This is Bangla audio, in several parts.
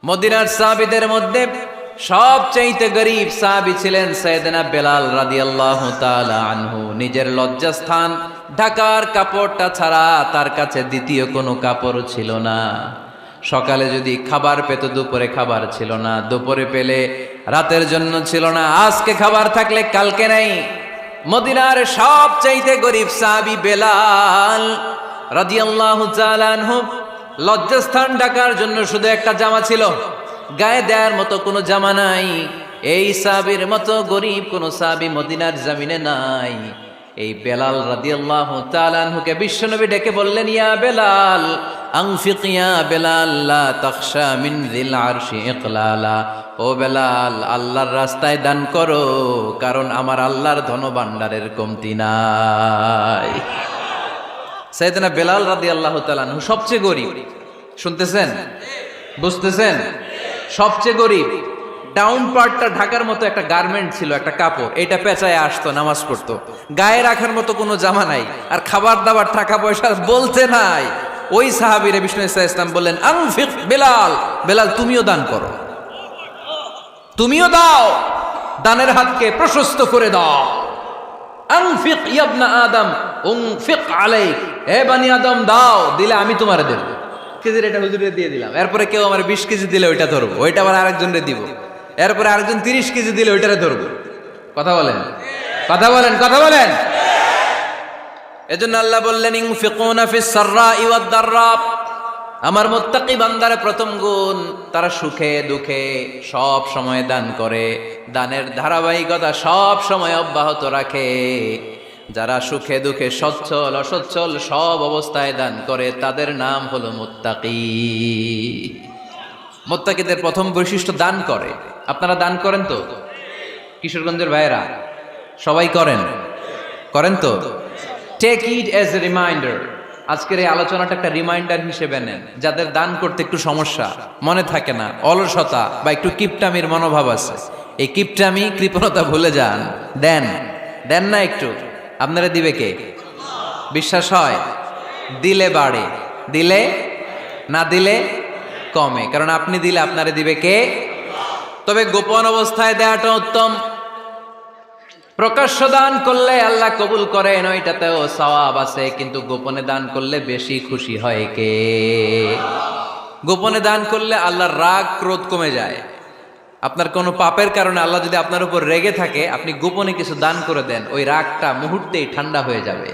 মদিনার সাহাবীদের মধ্যে সবচেয়ে গরীব সাহাবী ছিলেন সাইয়েদনা বেলাল রাদিয়াল্লাহু তাআলা আনহু। নিজের লজ্জাস্থান ঢাকার কাপড়টা ছাড়া তার কাছে দ্বিতীয় কোনো কাপড় ছিল না। সকালে যদি খাবার পেত, দুপুরে খাবার ছিল না, দুপুরে পেলে রাতের জন্য ছিল না, আজকে খাবার থাকলে কালকে নাই। মদিনার সবচেয়ে গরীব সাহাবী বেলাল রাদিয়াল্লাহু তাআলা আনহু লজ্জাস্থান ঢাকার জন্য শুধু একটা জামা ছিল, গায়ে দেওয়ার মতো কোনো জামা নাই। এই সাহাবীর মতো গরীব কোনো সাহাবী মদিনার জমিনে নাই। এই বেলাল রাদিয়াল্লাহু তাআলা আনহুকে বিশ্বনবী ডেকে বললেন, ইয়া বেলাল আনফিক ইয়া বেলাল লা তাখশা মিন যিল আরশি ইকলালা। ও বেলাল, আল্লাহর রাস্তায় দান করো, কারণ আমার আল্লাহর ধনভাণ্ডারের কমতি নাই। সাইয়েদনা বেলাল রাদিয়াল্লাহু তাআলা আনহু সবচেয়ে গরীব। শুনতেছেন? বুঝতেছেন? সবচেয়ে গরীব। ডাউন পার্টটা ঢাকার মতো একটা গার্মেন্ট ছিল, একটা কাপড়, এটা পেঁচায় আসতো, নামাজ পড়তো। গায়ে রাখার মতো কোনো জামা নাই, আর খাবার দাবার টাকা পয়সা বলতে নাই। ওই সাহাবীরে বিষ্ণু ইসা ইসলাম বললেন, আনফিক বেলাল, বেলাল তুমিও দান করো, তুমিও দাও, দানের হাতকে প্রশস্ত করে দাও। আনফিক ইবনা আদম উনফিক আলাইক, হে বনি আদম দাও, দিলে আমি তোমারে দেব। কেজির এটা হুজুরে দিয়ে দিলাম, এরপরে কেউ আমার 20 কেজি দিলে ওইটা ধরবো, ওইটা আবার আরেকজনরে দিব, এরপরে আরেকজন 30 কেজি দিলে ওইটারে ধরবো। কথা বলেন, কথা বলেন, কথা বলেন। এজন্য আল্লাহ বললেন, ইনফিকুনা ফিস সাররাই ওয়াদ দাররা। আমার মুত্তাকি বান্দার প্রথম গুণ, তারা সুখে দুঃখে সব সময় দান করে, দানের ধারাবাহিকতা সব সময় অব্যাহত রাখে। যারা সুখে দুঃখে সচ্ছল অসচ্ছল সব অবস্থায় দান করে, তাদের নাম হলো মুত্তাকি। মুত্তাকিদের প্রথম বৈশিষ্ট্য দান করে। আপনারা দান করেন তো? কিশোরগঞ্জের ভাইয়েরা সবাই করেন? করেন তো? Take it as a reminder. আজকের এই আলোচনাটা একটা রিমাইন্ডার হিসেবে নেন। যাদের দান করতে একটু সমস্যা, মনে থাকে না, অলসতা বা একটু কিপটামির মনোভাব আছে, এই কিপটামি কৃপণতা ভুলে যান, দেন। দেন না একটু, আপনারা দিবে কে? বিশ্বাস হয়? দিলে বাড়ে, দিলে না দিলে কমে, কারণ আপনি দিলে আপনারে দিবে কে? তবে গোপন অবস্থায় দেওয়াটা উত্তম। প্রকাশ্য দান করলে আল্লাহ কবুল করেন, ওইটাতেও সওয়াব আছে, কিন্তু গোপনে দান করলে বেশি খুশি হয় কে? গোপনে দান করলে আল্লাহর রাগ ক্রোধ কমে যায়। আপনার কোনো পাপের কারণে আল্লাহ যদি আপনার উপর রেগে থাকে, আপনি গোপনে কিছু দান করে দেন, ওই রাগটা মুহূর্তেই ঠান্ডা হয়ে যাবে।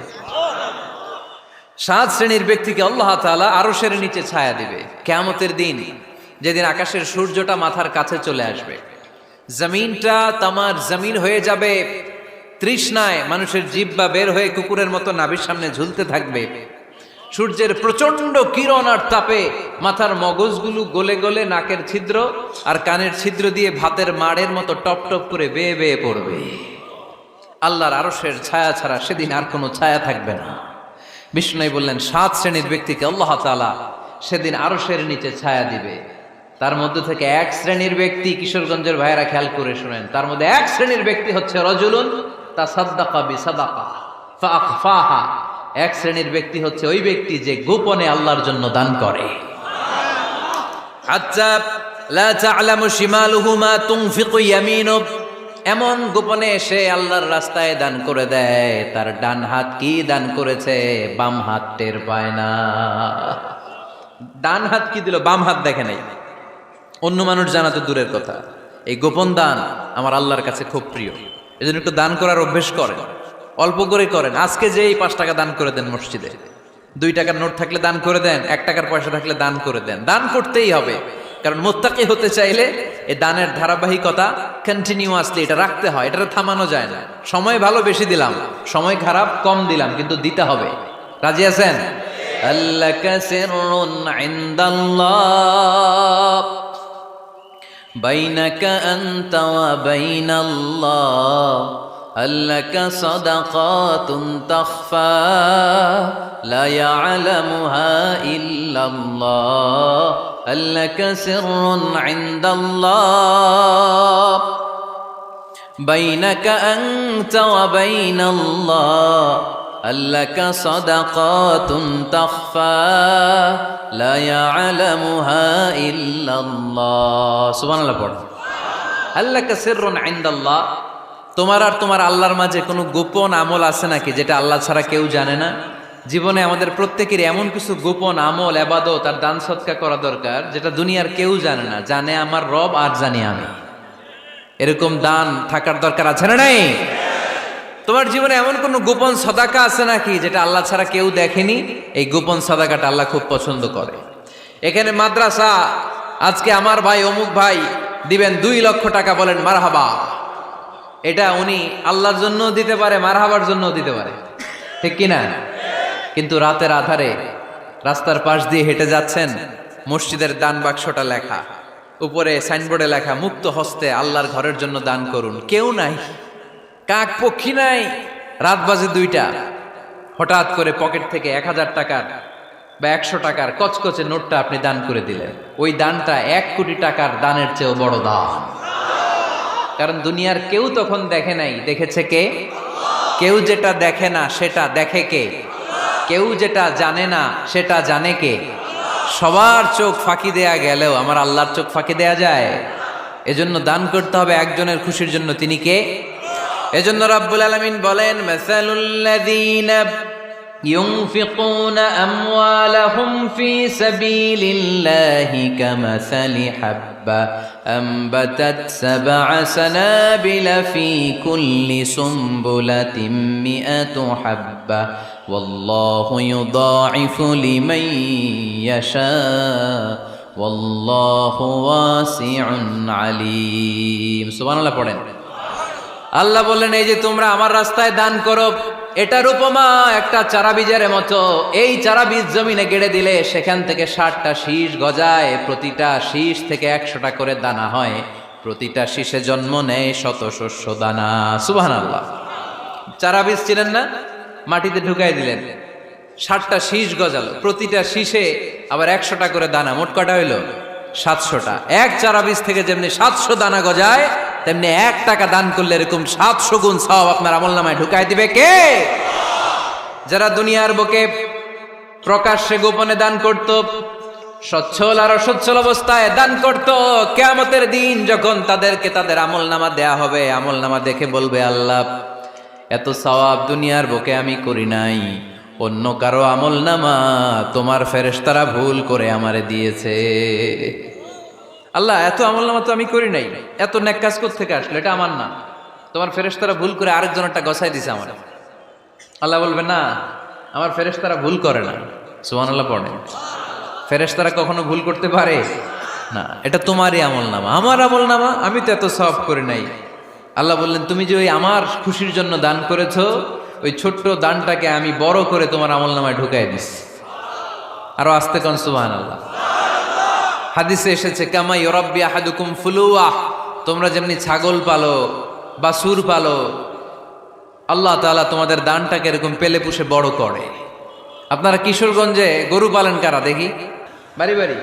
7 শ্রেণীর ব্যক্তিকে আল্লাহ তাআলা আরশের নিচে ছায়া দিবে কিয়ামতের দিন, যেদিন আকাশের সূর্যটা মাথার কাছে চলে আসবে, জমিনটা তামার জমিন হয়ে যাবে, তৃষ্ণায় মানুষের জিহ্বা বের হয়ে কুকুরের মতো নাভির সামনে ঝুলতে থাকবে। সূর্যের প্রচন্ড কিরণ আর তাপে মাথার মগজগুলো গলে গলে নাকের ছিদ্র আর কানের ছিদ্র দিয়ে ভাতের মাড়ের মতো টপ টপ করে বেয়ে বেয়ে পড়বে। আল্লাহর আরশের ছায়া ছাড়া সেদিন আর কোনো ছায়া থাকবে না। বিষ্ণু বললেন, 7 শ্রেণীর ব্যক্তিকে আল্লাহ তাআলা সেদিন আরশের নিচে ছায়া দিবে। তার মধ্যে থেকে 1 শ্রেণীর ব্যক্তি, কিশোরগঞ্জের ভাইয়েরা খেয়াল করে শুনেন, তার মধ্যে 1 শ্রেণীর ব্যক্তি হচ্ছে রাজুলুন তাসাদ্দাকা বিসাদাকা ফাআখফাহা। 1 শ্রেণীর ব্যক্তি হচ্ছে ওই ব্যক্তি যে গোপনে আল্লাহর জন্য দান করে। হাত্তা লা তা'লামু শিমালুহু মা তুনফিকু ইয়ামিনু, এমন গোপনে এসে আল্লাহর রাস্তায় দান করে দেয়, তার ডান হাত কি দান করেছে বাম হাত টের পায় না। ডান হাত কি দিল, বাম হাত দেখে নাই। অন্য মানুষ জানা তো দূরের কথা, এই গোপন দান আমার আল্লাহর কাছে খুব প্রিয়। এজন্য একটু দান করার অভ্যেস করেন, অল্প করে করেন। আজকে যে এই 5 টাকা দান করে দেন মসজিদে, 2 টাকার নোট থাকলে দান করে দেন, 1 টাকার পয়সা থাকলে দান করে দেন। দান করতেই হবে, কারণ মুত্তাকি হতে চাইলে এই দানের ধারাবাহিকতা কন্টিনিউয়াসলি এটা রাখতে হয়, এটা থামানো যায় না। সময় ভালো বেশি দিলাম, সময় খারাপ কম দিলাম, কিন্তু দিতে হবে। রাজি আছেন? আল্লাকা সিররুন ইনদাল্লাহ বাইনাকা আনতা ওয়া বাইনাল্লাহ, আল্লাকা সাদাকাতুন তাখফা লা ইয়ালামুহা ইল্লাল্লাহ, আল্লাকা সিররুন ইনদাল্লাহ বাইনাকা আনতা ওয়া বাইনাল্লাহ, আল্লাকা সাদাকাতুন তাখফা লা ইয়ালামুহা ইল্লাল্লাহ। সুবহানাল্লাহ পড়ো। আল্লাকা সিররুন ইনদাল্লাহ, তোমার আর তোমার আল্লাহর মাঝে কোনো গোপন আমল আছে নাকি যেটা আল্লাহ ছাড়া কেউ জানে না? জীবনে আমাদের প্রত্যেকের এমন কিছু গোপন আমল, ইবাদত আর দান সদকা করা দরকার যেটা দুনিয়ার কেউ জানে না, জানে আমার রব আর জানি আমি। এরকম দান থাকার দরকার আছে না নাই? তোমার জীবনে এমন কোন গোপন সদাকা আছে নাকি যেটা আল্লাহ ছাড়া কেউ দেখেনি? এই গোপন সদাকাটা আল্লাহ খুব পছন্দ করে। এখানে মাদ্রাসা আজকে আমার ভাই অমুক ভাই দিবেন 2 লক্ষ টাকা, বলেন মারহাবা। এটা উনি আল্লাহর জন্য দিতে পারে, মারহাবার জন্য দিতে পারে, ঠিক কিনা? কিন্তু রাতের আধারে রাস্তার পাশ দিয়ে হেঁটে যাচ্ছেন, মসজিদের দান বাক্সটা লেখা, উপরে সাইনবোর্ডে লেখা মুক্ত হস্তে আল্লাহর ঘরের জন্য দান করুন। কেউ নাই, কাক পক্ষী নাই, রাত বাজে 2টা, হঠাৎ করে পকেট থেকে 1000 টাকার বা 100 টাকার কচকচে নোটটা আপনি দান করে দিলেন। ওই দানটা 1 কোটি টাকার দানের চেয়েও বড় দান। কারণ দুনিয়ার কেউ তখন দেখে নাই, দেখেছে কে? কেউ যেটা দেখে না সেটা দেখে কে? কেউ যেটা জানে না সেটা জানে কে? সবার চোখ ফাঁকি দেয়া গেলেও আমার আল্লাহর চোখ ফাঁকি দেয়া যায়? এজন্য দান করতে হবে একজনের খুশির জন্য, তিনি কে? এজন্য রাব্বুল আলামিন বলেন, মাসালুল্লাযীনা ইউনফিকুনা আমওয়ালাহুম ফি সাবিলিল্লাহি কামাসালি হাব্বা আমবাতাত সাবআ সানাবিলা ফি কুল্লি সুমবুলাতিন মিআতু হাব্বা ওয়াল্লাহু ইউদাঈফু লিমান ইয়াশা ওয়াল্লাহু ওয়াসিউন আলীম। সুবহানাল্লাহ পড়েন। আল্লাহ বললেন, এই যে তোমরা আমার রাস্তায় দান করো, এটার উপমা একটা চারা বীজের মতো। এই চারা বীজ জমিনে গেড়ে দিলে সেখান থেকে 60টা শীষ গজায়, প্রতিটা শীষ থেকে 100টা করে দানা হয়, প্রতিটা শীষে জন্ম নেয় শত শস্য দানা। সুবহানাল্লাহ। চারা বীজ ছিলেন না, মাটিতে ঢুকাই দিলেন, 60টা শীষ গজালো, প্রতিটা শীষে আবার 100টা করে দানা, মোট কটা হইল? 700টা। এক চারা বীজ থেকে যেমনি 700 দানা গজায়, তেমনি 1 টাকা দান করলে এরকম 700 গুণ সওয়াব আপনার আমলনামায় ঢুকাই দিবে কে? যারা দুনিয়ার বুকে প্রকাশ্যে গোপনে দান করত, সচ্ছল আর অসচ্ছল অবস্থায় দান করত, কিয়ামতের দিন যখন তাদেরকে তাদের আমলনামা দেয়া হবে, আমলনামা দেখে বলবে, আল্লাহ এত সওয়াব দুনিয়ার বুকে আমি করি নাই, অন্য কারো আমলনামা তোমার ফেরেশতারা ভুল করে আমারে দিয়েছে। আল্লাহ এত আমলনামা তো আমি করি নাই, এত নেক কাজ কোত্থেকে আসলো? এটা আমার না, তোমার ফেরেশতারা ভুল করে আরেকজনেরটা গছাই দিছে আমার। আল্লাহ বলবে, না, আমার ফেরেশতারা ভুল করে না। সুবহানাল্লাহ পড়ে। ফেরেশতারা কখনো ভুল করতে পারে না, এটা তোমারই আমলনামা, আমার আমলনামা, আমি তো এত সওয়াব করি নাই। আল্লাহ বললেন, তুমি যে ওই আমার খুশির জন্য দান করেছো, ওই ছোট্ট দানটাকে আমি বড় করে তোমার আমলনামায় ঢুকাই দিছি। আরো আস্তে কোন সুবহানাল্লাহ। হাদিসে এসেছে, কামা ইউরাব্বি আহাদুকুম ফুলুয়াহ, তোমরা যেমনি ছাগল পালো, বাছুর পালো, আল্লাহ তাআলা তোমাদের দানটাকে এরকম পেলে পুষে বড় করে। আপনারা কিশোরগঞ্জে গরু পালেন কারা দেখি? বাড়ি বাড়ি,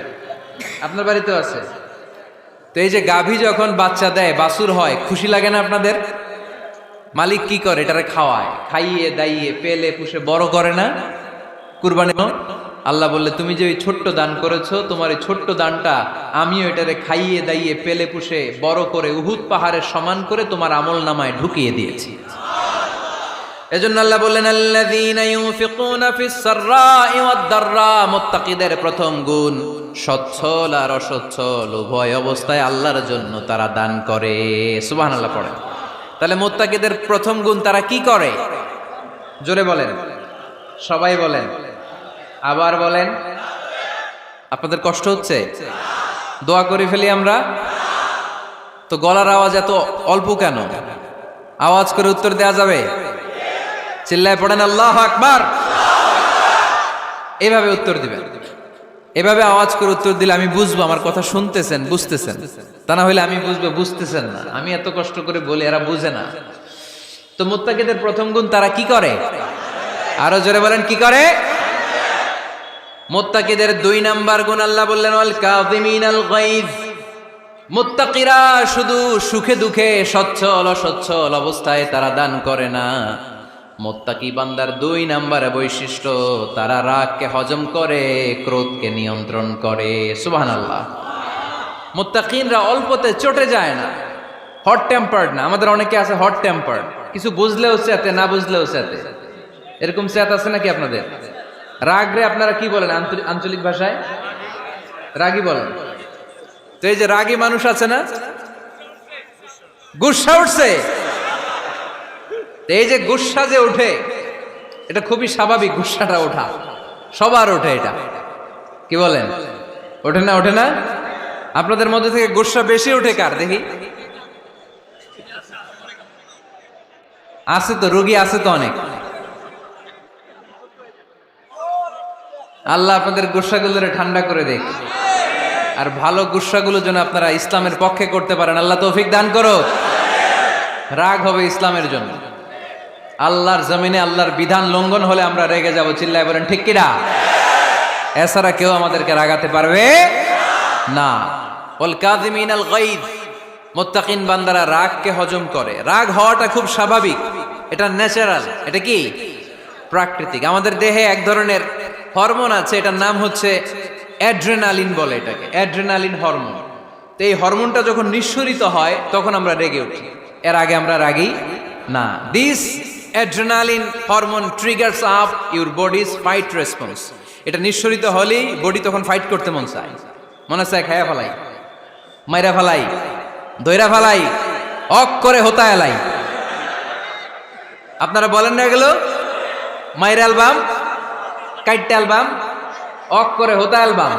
আপনার বাড়িতেও আছে তো। এই যে গাভী যখন বাচ্চা দেয়, বাছুর হয়, খুশি লাগে না আপনাদের? মালিক কি করে? এটারে খাওয়ায়, খাইয়ে দাইয়ে পেলে পুষে বড় করে না? কুরবানি। আল্লাহ বললে, তুমি যে ওই ছোট্ট দান করেছো, তোমার এই ছোট্ট দানটা আমিও এটারে খাইয়ে দাইয়ে পেলে পুষে বড় করে উহুদ পাহাড়ের সমান করে তোমার আমলনামায় ঢুকিয়ে দিয়েছি। এজন্য আল্লাহ বললেন, আল্লাযীনা ইউনফিকুনা ফিস সাররাই ওয়াদ দাররা, মুত্তাকিদের প্রথম গুণ সচ্ছল আর অসচ্ছল উভয় অবস্থায় আল্লাহর জন্য তারা দান করে। সুবহানাল্লাহ পড়ে। তাহলে মুত্তাকিদের প্রথম গুণ, তারা কি করে? জোরে বলেন, সবাই বলেন, আবার বলেন। আপনাদের কষ্ট হচ্ছে? দোয়া করে ফেলি আমরা তো। গলার আওয়াজ এত অল্প কেন? আওয়াজ করে উত্তর দেয়া যাবে? চিল্লায় পড়েন আল্লাহু আকবার। এভাবে উত্তর দিবেন, এভাবে আওয়াজ করে উত্তর দিলে আমি বুঝবো আমার কথা শুনতেছেন, বুঝতেছেন। তা না হলে আমি বুঝবো বুঝতেছেন না। আমি এত কষ্ট করে বলি, এরা বুঝে না। তো মুত্তাকিদের প্রথম গুণ, তারা কি করে? আরো জোরে বলেন, কি করে? মুত্তাকিদের 2 নাম্বার গুণ আল্লাহ বললেন, ওয়াল কাযিমিনাল গায়জ। মুত্তাকিরা শুধু সুখে দুঃখে, সচ্ছল অসচ্ছল অবস্থায় তারা দান করে না, মুত্তাকি বান্দার 2 নম্বরে বৈশিষ্ট্য, তারা রাগকে হজম করে, ক্রোধকে নিয়ন্ত্রণ করে। সুবহানাল্লাহ। মুত্তাকিনরা অল্পতে চটে যায় না, হট টেম্পার্ড না। আমাদের অনেকে আছে হট টেম্পার্ড, কিছু বুঝলেও চেতে, না বুঝলেও চেতে। এরকম চেত আছে নাকি আপনাদের? রাগ রে আপনারা কি বলেন আঞ্চলিক ভাষায়? রাগী বলেন। তো এই যে রাগী মানুষ আছে না, গুসা উঠছে, এই যে গুসা যে ওঠে, এটা খুবই স্বাভাবিক। গুসাটা ওঠা সবার ওঠে, এটা কি বলেন? ওঠে না? ওঠে না? আপনাদের মধ্যে থেকে গুসা বেশি ওঠে কার দেখি? আছে তো, রোগী আছে তো অনেক। আল্লাহ আপনাদের গুসাগুলোরে ঠান্ডা করে দেখ, আর ভালো গুসাগুলো যেন আপনারা ইসলামের পক্ষে করতে পারেন। আল্লাহ তৌফিক দান করো। রাগ হবে ইসলামের জন্য। আল্লাহর জমিনে আল্লাহর বিধান লঙ্ঘন হলে আমরা রেগে যাব, চিল্লায় বলেন ঠিক কিনা? এছাড়া কেউ আমাদেরকে রাগাতে পারবে না। ওয়াল কাযিমিনাল গায়জ, মুত্তাকিন বান্দারা রাগকে হজম করে। রাগ হওয়াটা খুব স্বাভাবিক, এটা ন্যাচারাল, এটা কি প্রাকৃতিক। আমাদের দেহে এক ধরনের হরমোন আছে, এটার নাম হচ্ছে অ্যাড্রেনালিন বলে এটাকে, অ্যাড্রেনালিন হরমোন। তো এই হরমোনটা যখন নিঃসরিত হয় তখন আমরা রেগে উঠি, এর আগে আমরা রাগি না। This adrenaline hormone triggers up your bodies fight response. এটা নিঃসরিত হলেই বডি তখন ফাইট করতে মন চায়, মনে চায় খায়া ফেলাই, মাইরা ফেলাই, দইরা ফেলাই, অক করে হোতা এলাই। আপনারা বলেন না এগুলো? মাইরা অ্যালবাম, কাইটটা অ্যালবাম, অক করে হোতা অ্যালবাম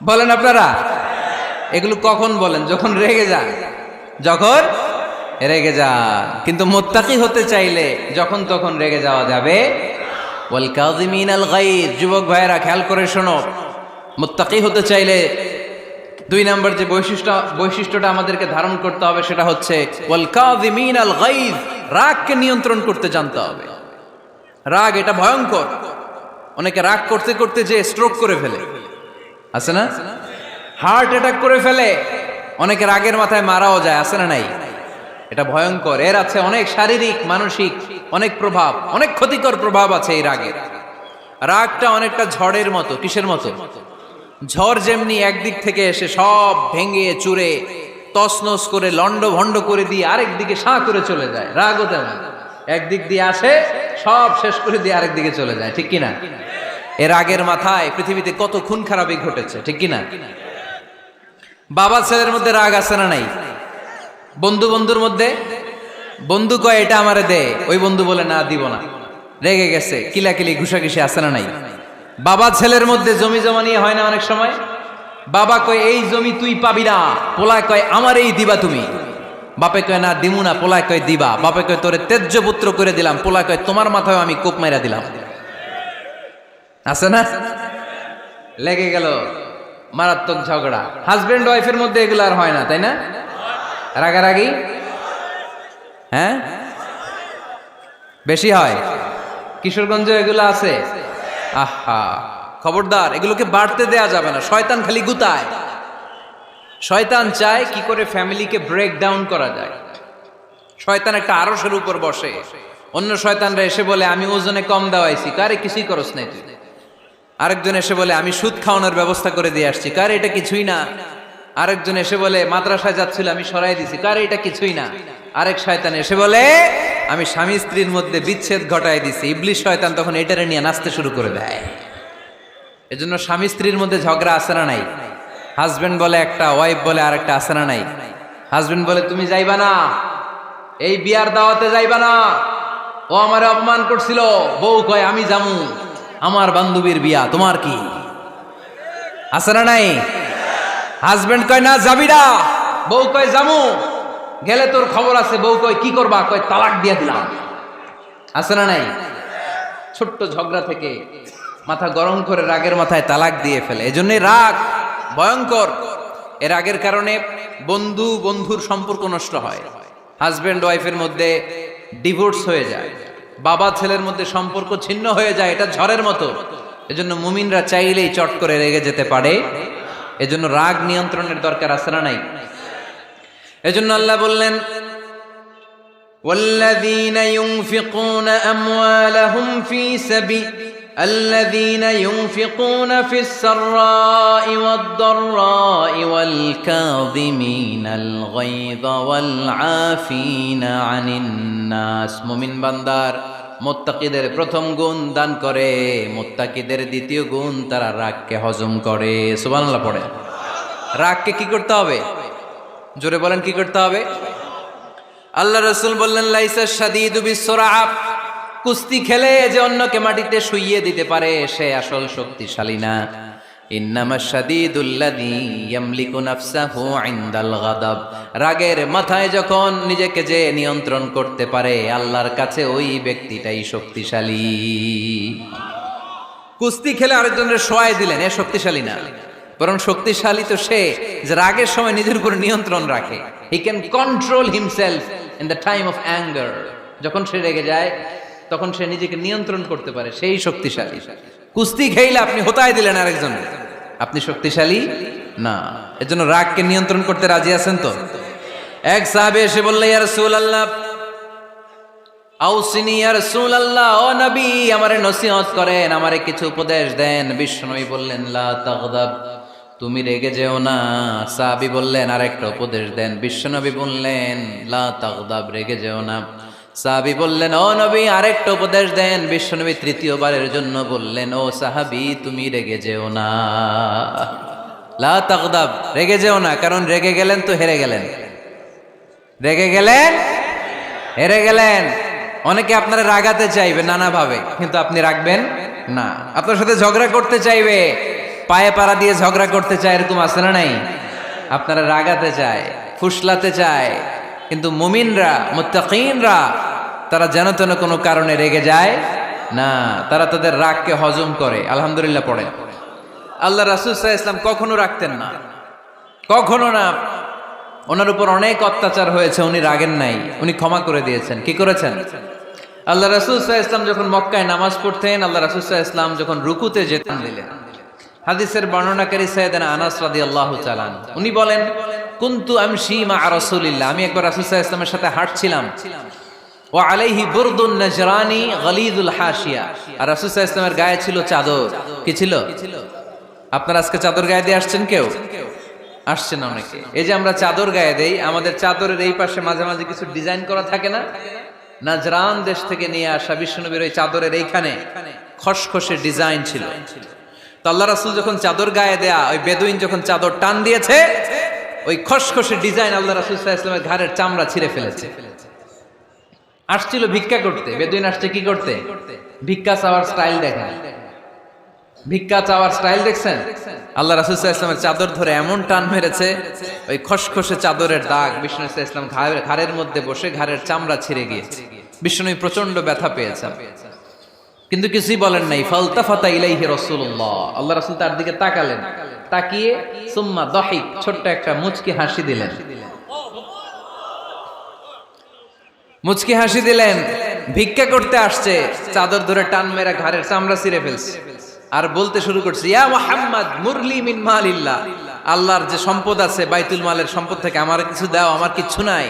বলেন আপনারা? এগুলো কখন বলেন? যখন রেগে যান, যখন রেগে যান। কিন্তু মুত্তাকি হতে চাইলে যখন তখন রেগে যাওয়া যাবে। ওয়াল কাযিমিনাল গায়জ, যুবক ভাইয়েরা খেয়াল করে শোনো, মুত্তাকি হতে চাইলে 2 নম্বর যে বৈশিষ্ট্যটা আমাদেরকে ধারণ করতে হবে সেটা হচ্ছে ওয়াল কাযিমিনাল গায়জ, রাগকে নিয়ন্ত্রণ করতে জানতে হবে। রাগ এটা ভয়ঙ্কর। অনেকে রাগ করতে করতে যে স্ট্রোক করে ফেলে, আছে না? হার্ট অ্যাটাক করে ফেলে। অনেকে রাগের মাথায় মারাও যায়, আছে না নাই? এটা ভয়ঙ্কর। এর আছে অনেক শারীরিক, মানসিক অনেক প্রভাব, অনেক ক্ষতিকর প্রভাব আছে এই রাগের। রাগটা অনেকটা ঝড়ের মতো। কিসের মতো? ঝড় যেমনি একদিক থেকে এসে সব ভেঙে চুরে তছনছ করে লন্ড ভন্ড করে দিয়ে আরেক দিকে সাঁ করে চলে যায়, রাগও তেমন একদিক দিয়ে আসে, সব শেষ করে দিয়ে আরেক দিকে চলে যায়, ঠিক কিনা? এর রাগের মাথায় পৃথিবীতে কত খুন খারাপই ঘটেছে, ঠিক কিনা? বাবা ছেলের মধ্যে রাগ আছে না নাই? বন্ধু বন্ধুর মধ্যে, বন্ধু কয় এটা আমারে দে, ওই বন্ধু বলে না দিব না, রেগে গেছে, কিলাকিলি ঘুষাঘুষি আছে না নাই? বাবা ছেলের মধ্যে জমি জমা নিয়ে হয় না অনেক সময়? বাবা কয় এই জমি তুই পাবি না, পোলায় কয় আমার এই দিবা তুমি। বাপে কয় না দিমু না, পোলায় কয় দিবা। বাপে কয় তোরে তেজ্য পুত্র করে দিলাম, পোলায় কয় তোমার মাথায় আমি কোপ মাইরা দিলাম। আছে না? লেগে গেল, মারাত্মক ঝগড়া। হাজবেন্ড ওয়াইফের মধ্যে এগুলো আর হয় না, তাই না? রাগারাগি হ্যাঁ বেশি হয়। কিশোরগঞ্জে এগুলো আছে। আহা, খবরদার, এগুলোকে বাড়তে দেয়া যাবে না। শয়তান খালি গুতায়। শয়তান চায় কি করে ফ্যামিলিকে ব্রেক ডাউন করা যায়। শয়তান একটা আরশের উপর বসে, অন্য শয়তানরা এসে বলে আমি ওজনে কম দেওয়াইছি, কারে কিছুই করস নাই তুই। আরেকজন এসে বলে আমি সুদ খাওয়ানোর ব্যবস্থা করে দিয়ে আসছি, কারে এটা কিছুই না। আরেকজন এসে বলে মাদ্রাসায় যাচ্ছিল আমি সরাই দিছি, কারে এটা কিছুই না। আরেক শয়তান এসে বলে আমি স্বামী স্ত্রীর মধ্যে বিচ্ছেদ ঘটায় দিছি। ইবলিশ শয়তান তখন এটারে নিয়ে নাচতে শুরু করে দেয়। এজন্য স্বামী স্ত্রীর মধ্যে ঝগড়া আছে না নাই? হাজবেন্ড বলে একটা, ওয়াইফ বলে আরেকটা, আছে না নাই? হাজবেন্ড বলে তুমি যাইবা না, এই বিয়ার দাওয়াতে যাইবা না, ও আমারে অপমান করছিল। বউ কয় আমি যামু, আমার বান্ধবীর বিয়া, তোমার কি? আছে না নাই? হাজবেন্ড কয় না যাবি না, বউ কয় যামু, গেলে তোর খবর আছে। বউ কয় কি করবা? কয় তালাক দিয়ে দিলাম। আছে না নাই? ছোট্ট ঝগড়া থেকে মাথা গরম করে রাগের মাথায় তালাক দিয়ে ফেলে। এজন্যই রাগ ভয়ঙ্কর। এর রাগের কারণে বন্ধু বন্ধুর সম্পর্ক নষ্ট হয়, হাজবেন্ড ওয়াইফের মধ্যে ডিভোর্স হয়ে যায়, বাবা ছেলের মধ্যে সম্পর্ক ছিন্ন হয়ে যায়। এটা ঝড়ের মতো। এজন্য মুমিনরা চাইলেই চট করে রেগে যেতে পারে। এজন্য রাগ নিয়ন্ত্রণের দরকার আছে না নাই? এজন্য আল্লাহ বললেন والذين ينفقون أموالهم في سبيل الذين ينفقون في السراء والضراء والكاظمين الغيظ والعافين عن الناس মুমিন বান্দার মুত্তাকিদের প্রথম গুণ দান করে, মুত্তাকিদের দ্বিতীয় গুণ তারা রাগকে হজম করে। সুবহানাল্লাহ পড়ে। রাগকে কি করতে হবে? জোরে বলেন, কি করতে হবে? আল্লাহ রাসূল বললেন, লাইসা শাদীদু বিসসুরআ, কুস্তি খেলে যে অন্যকে মাটিতে শুইয়ে দিতে পারে সে আসল শক্তিশালী না। ইন্নামা শাদীদুল্লাযী ইয়ামলিকু নাফসাহু ইনদাল গাদাব, রাগের মাথায় যখন নিজেকে যে নিয়ন্ত্রণ করতে পারে আল্লাহর কাছে ওই ব্যক্তিটাই শক্তিশালী। কুস্তি খেলে আরেকজনের শোয়াই দিলেন, এ শক্তিশালী না, বরং শক্তিশালী তো সে যে রাগের সময় নিজের উপর নিয়ন্ত্রণ রাখে। He can control himself in the time of anger. যখন সে রেগে যায় তখন সে নিজেকে নিয়ন্ত্রণ করতে পারে, সেই শক্তিশালী। কুস্তি খেলে আপনি হোতায় দিলেন আরেকজন, আপনি শক্তিশালী না। এজন্য রাগকে নিয়ন্ত্রণ করতে রাজি আছেন তো? এক সাহাবী এসে বললেন, ইয়া রাসূলুল্লাহ আউসিনি, ইয়া রাসূলুল্লাহ, ও নবী আমারে নসিহত করেন, আমারে কিছু উপদেশ দেন। বিশ্বনবী বললেন, লা তাগদাব, তুমি রেগে যেও না। সাহাবী বললেন, আরেকটা উপদেশ দেন। বিশ্বনবী বললেন, লা তাগদাব, রেগে যেও না। সাহাবী বললেন, ও নবী আরেকটা উপদেশ দেন। বিশ্বনবী তৃতীয়বারের জন্য বললেন, ও সাহাবী তুমি রেগে যেও না, লা তাগদাব, রেগে যেও না। কারণ রেগে গেলেন তো হেরে গেলেন, রেগে গেলেন হেরে গেলেন। অনেকে আপনারা রাগাতে চাইবে নানাভাবে, কিন্তু আপনি রাখবেন না। আপনার সাথে ঝগড়া করতে চাইবে, পায়ে পাড়া দিয়ে ঝগড়া করতে চায়, এরকম আছে না নাই? আপনারা রাগাতে চায়, ফুসলাতে চায়, কিন্তু মুমিনরা, মুত্তাকিনরা তারা যেন তেন কোনো কারণে রেগে যায় না, তারা তাদের রাগকে হজম করে। আলহামদুলিল্লাহ পড়ে। আল্লাহ রাসূল সাল্লাল্লাহু আলাইহি ওয়াসাল্লাম কখনো রাখতেন না, কখনো না। ওনার উপর অনেক অত্যাচার হয়েছে, উনি রাগেন নাই, উনি ক্ষমা করে দিয়েছেন। কি করেছেন? আল্লাহ রাসূল সাল্লাল্লাহু আলাইহি ওয়াসাল্লাম যখন মক্কায় নামাজ পড়তেন, আল্লাহ রাসূল সাল্লাল্লাহু আলাইহি ওয়াসাল্লাম যখন রুকুতে যেতেন দিলেন, হাদিসের বর্ণনাকারী সাইয়েদনা আনাস রাদিয়াল্লাহু তাআলা উনি বলেন, কুনতু আমশি মা রাসূলিল্লাহ, আমি একবার রাসূল সাল্লাল্লাহু আলাইহি ওয়াসাল্লামের সাথে হাঁটছিলাম। ওয়া আলাইহি বুরদুন নাজরানি গলিযুল হাশিয়া, আর রাসূল সাল্লাল্লাহু আলাইহি ওয়াসাল্লামের গায়ে ছিল চাদর। কি ছিল? আপনারা আজকে চাদর গায়ে দিয়ে আসছেন? কেউ আসছেন অনেকে। এই যে আমরা চাদর গায়ে দেই, আমাদের চাদরের এই পাশে মাঝে মাঝে কিছু ডিজাইন করা থাকে না? নাজরান দেশ থেকে নিয়ে আসা বিশ্বনবীর ওই চাদরের এইখানে খসখসে ডিজাইন ছিল। তো আল্লাহ রাসূল যখন চাদর গায়ে দেয়া, ওই বেদুইন যখন চাদর টান দিয়েছে, ওই খসখসে ডিজাইন আল্লাহ রাসূল সাল্লাল্লাহু আলাইহি ওয়াসাল্লামের ঘাড়ের চামড়া ছিঁড়ে ফেলেছে। আসছিল ভিক্ষা করতে, বেদুইন আসছে কি করতে? ভিক্ষা চাওয়ার স্টাইল দেখেন, ভিক্ষা চাওয়ার স্টাইল দেখছেন? আল্লাহ রাসূল সাল্লাল্লাহু আলাইহি ওয়াসাল্লামের চাদর ধরে এমন টান মেরেছে, ওই খসখসে চাদরের দাগ বিষ্ণু সাল্লাল্লাহু আলাইহি ওয়াসাল্লাম ঘাড়ের মধ্যে বসে ঘাড়ের চামড়া ছিঁড়ে গিয়েছে। বিষ্ণু প্রচন্ড ব্যথা পেয়েছেন, কিন্তু কিছুই বলেন নাই। ফালতাফাতা ইলাইহি রাসূলুল্লাহ, আল্লাহ রাসূল তার দিকে তাকালেন, তাকিয়ে সুম্মা দাহিক, ছোট্ট একটা মুচকি হাসি দিলেন, মুচকি হাসি দিলেন। ভিক্ষা করতে আসছে, চাদর ধরে টান মেরা ঘাড়ের চামড়া ছিঁড়ে ফেলছে, আর বলতে শুরু করছে, ইয়া মুহাম্মদ মুরলি মিন মালিল্লাহ, আল্লাহর যে সম্পদ আছে বাইতুল মালের সম্পদ থেকে আমার কিছু দাও, আমার কিছু নাই।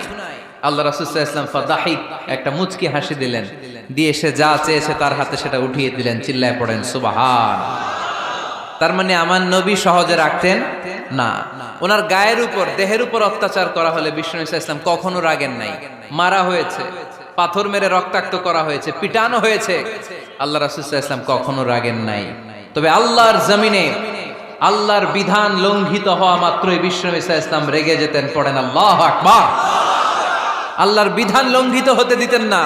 আল্লাহ রাসূল সাল্লাল্লাহু আলাইহি ওয়াসাল্লাম ফাদাহিক, একটা মুচকি হাসি দিলেন, দিয়ে সে যা চেয়েছে তার হাতে সেটা উঠিয়ে দিলেন। চিল্লায় পড়েন সুবহান। তার মানে আমার নবী সহজে রাখতেন না। ওনার গায়ের উপর, দেহের উপর অত্যাচার করা হলে বিষ্ণু সাল্লাল্লাহু আলাইহি ওয়াসাল্লাম কখনো রাগেন নাই। মারা হয়েছে, পাথর মেরে রক্তাক্ত করা হয়েছে, পিটানো হয়েছে, আল্লাহ রাসূল সাল্লাল্লাহু আলাইহি ওয়াসাল্লাম কখনো রাগেন নাই। তবে আল্লাহর জমিনে আল্লাহর বিধান লঙ্ঘিত হওয়া মাত্রই বিষ্ণু সাল্লাল্লাহু আলাইহি ওয়াসাল্লাম রেগে যেতেন। পড়েন আল্লাহু আকবার। আল্লাহর বিধান লঙ্ঘিত হতে দিতেন না।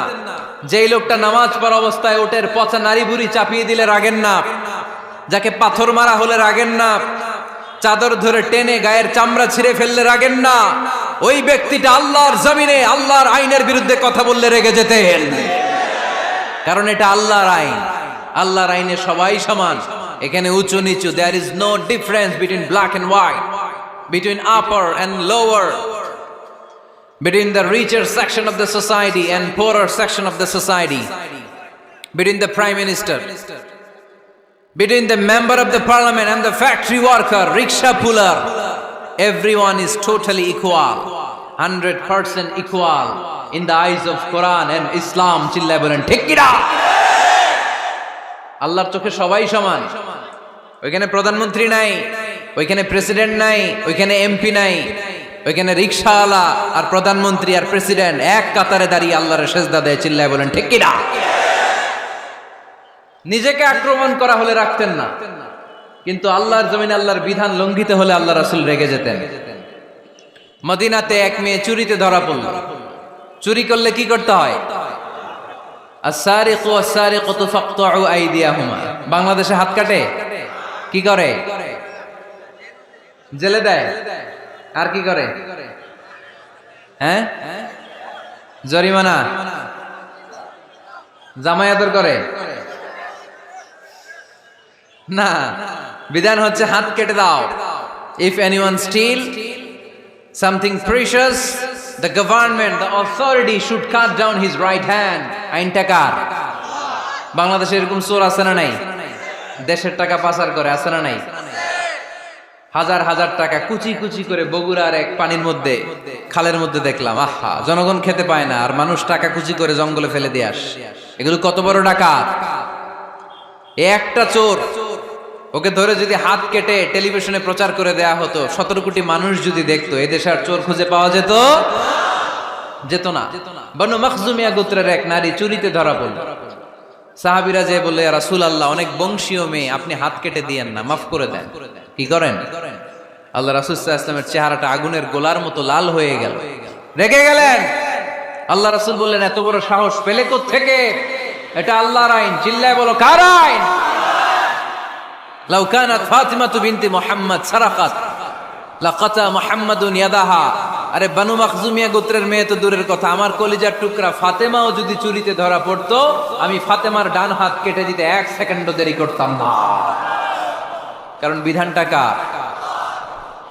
যেই লোকটা নামাজ পড়া অবস্থায় ওটের পচা নারী বুড়ি চাপিয়ে দিলে রাগেন না, যাকে পাথর মারা হলে রাগেন না, চাদর ধরে টেনে গায়ের চামড়া ছিঁড়ে ফেললে রাগেন না, ওই ব্যক্তিটা আল্লাহর জমিনে আল্লাহর আইনের বিরুদ্ধে কথা বললে রেগে যেতেন। কারণ এটা আল্লাহর আইন, আল্লাহর আইনে সবাই সমান, এখানে উঁচু নিচু, there is no difference between black and white, between upper and lower, between the richer section of the society and poorer section of the society, between the prime minister, between the member of the parliament and the factory worker, rickshaw puller, everyone is totally equal, 100% equal. in the eyes of Quran and Islam, চিল্লায় বলেন ঠিক কি না? আল্লাহর চোখে সবাই সমান। ওইখানে প্রধানমন্ত্রী নাই, ওইখানে প্রেসিডেন্ট নাই, ওইখানে এমপি নাই, ওইখানে রিকশাওয়ালা আর প্রধানমন্ত্রী আর প্রেসিডেন্ট এক কাতারে দাঁড়িয়ে আল্লাহর সেজদা দেয়, চিল্লায় বলেন ঠিক কি না? নিজেকে আক্রমণ করা হলে রাখতেন না, কিন্তু আল্লাহর জমিনে আল্লাহর বিধান লঙ্ঘিত হলে আল্লাহ রাসূল রেগে যেতেন। মদিনাতে এক মেয়ে চুরিতে ধরা পড়ল। চুরি করলে কি করতে হয়? আস-সারিকু ওয়াস-সারিকাতু ফাকতাউ আইদিয়াহুমা। বাংলাদেশে হাত কাটে, কি করে? জেলে দেয়। আর কি করে? হ্যাঁ, জরিমানা, জামাই আদর করে না। বিধান হচ্ছে হাত কেটে দাও। If anyone steal something precious, the government, the authority should cut down his right hand. আইনটা কার? বাংলাদেশে এরকম চোর আছে না নাই? দেশের টাকা পাচার করে, আছে না নাই? হাজার হাজার টাকা কুচি কুচি করে বগুড়ার এক পানির মধ্যে, খালের মধ্যে দেখলাম। আহা, জনগণ খেতে পায় না আর মানুষ টাকা কুচি করে জঙ্গলে ফেলে দিয়ে আসে। এগুলো কত বড় ডাকাত! একটা চোর, ওকে ধরে যদি হাত কেটে টেলিভিশনে প্রচার করে দেয়া হতো, 17 কোটি মানুষ যদি দেখতো, এদেশে আর চোর খুঁজে পাওয়া যেত না। বনু মখজুমিয়া গোত্রের এক নারী চুরিতে ধরা পড়ল। সাহাবীরা যে বললে, ইয়া রাসূলুল্লাহ, অনেক বংশীয় মেয়ে, আপনি হাত কেটে দিয়েন না, মাফ করে দেন। কি করেন? আল্লাহ রাসূল সাল্লাল্লাহু আলাইহি ওয়াসাল্লামের চেহারাটা আগুনের গোলার মতো লাল হয়ে গেল, রেগে গেলেন। আল্লাহ রাসূল বললেন, এত বড় সাহস পেলে কোত্থেকে? এটা আল্লাহর আইন, চিল্লায় বলো কার আইন? লাউ কানাত ফাতিমাতু বিনতি মুহাম্মদ সারাকাত লাকাতা মুহাম্মাদুন ইয়াদাহা। আরে বনু মখজুমিয়া গোত্রের মেয়ে তো দূরের কথা, আমার কলিজার টুকরা ফাতেমাও যদি চুরিতে ধরা পড়তো, আমি ফাতেমার ডান হাত কেটে দিতে 1 সেকেন্ডও দেরি করতাম না। কারণ বিধানটা কার?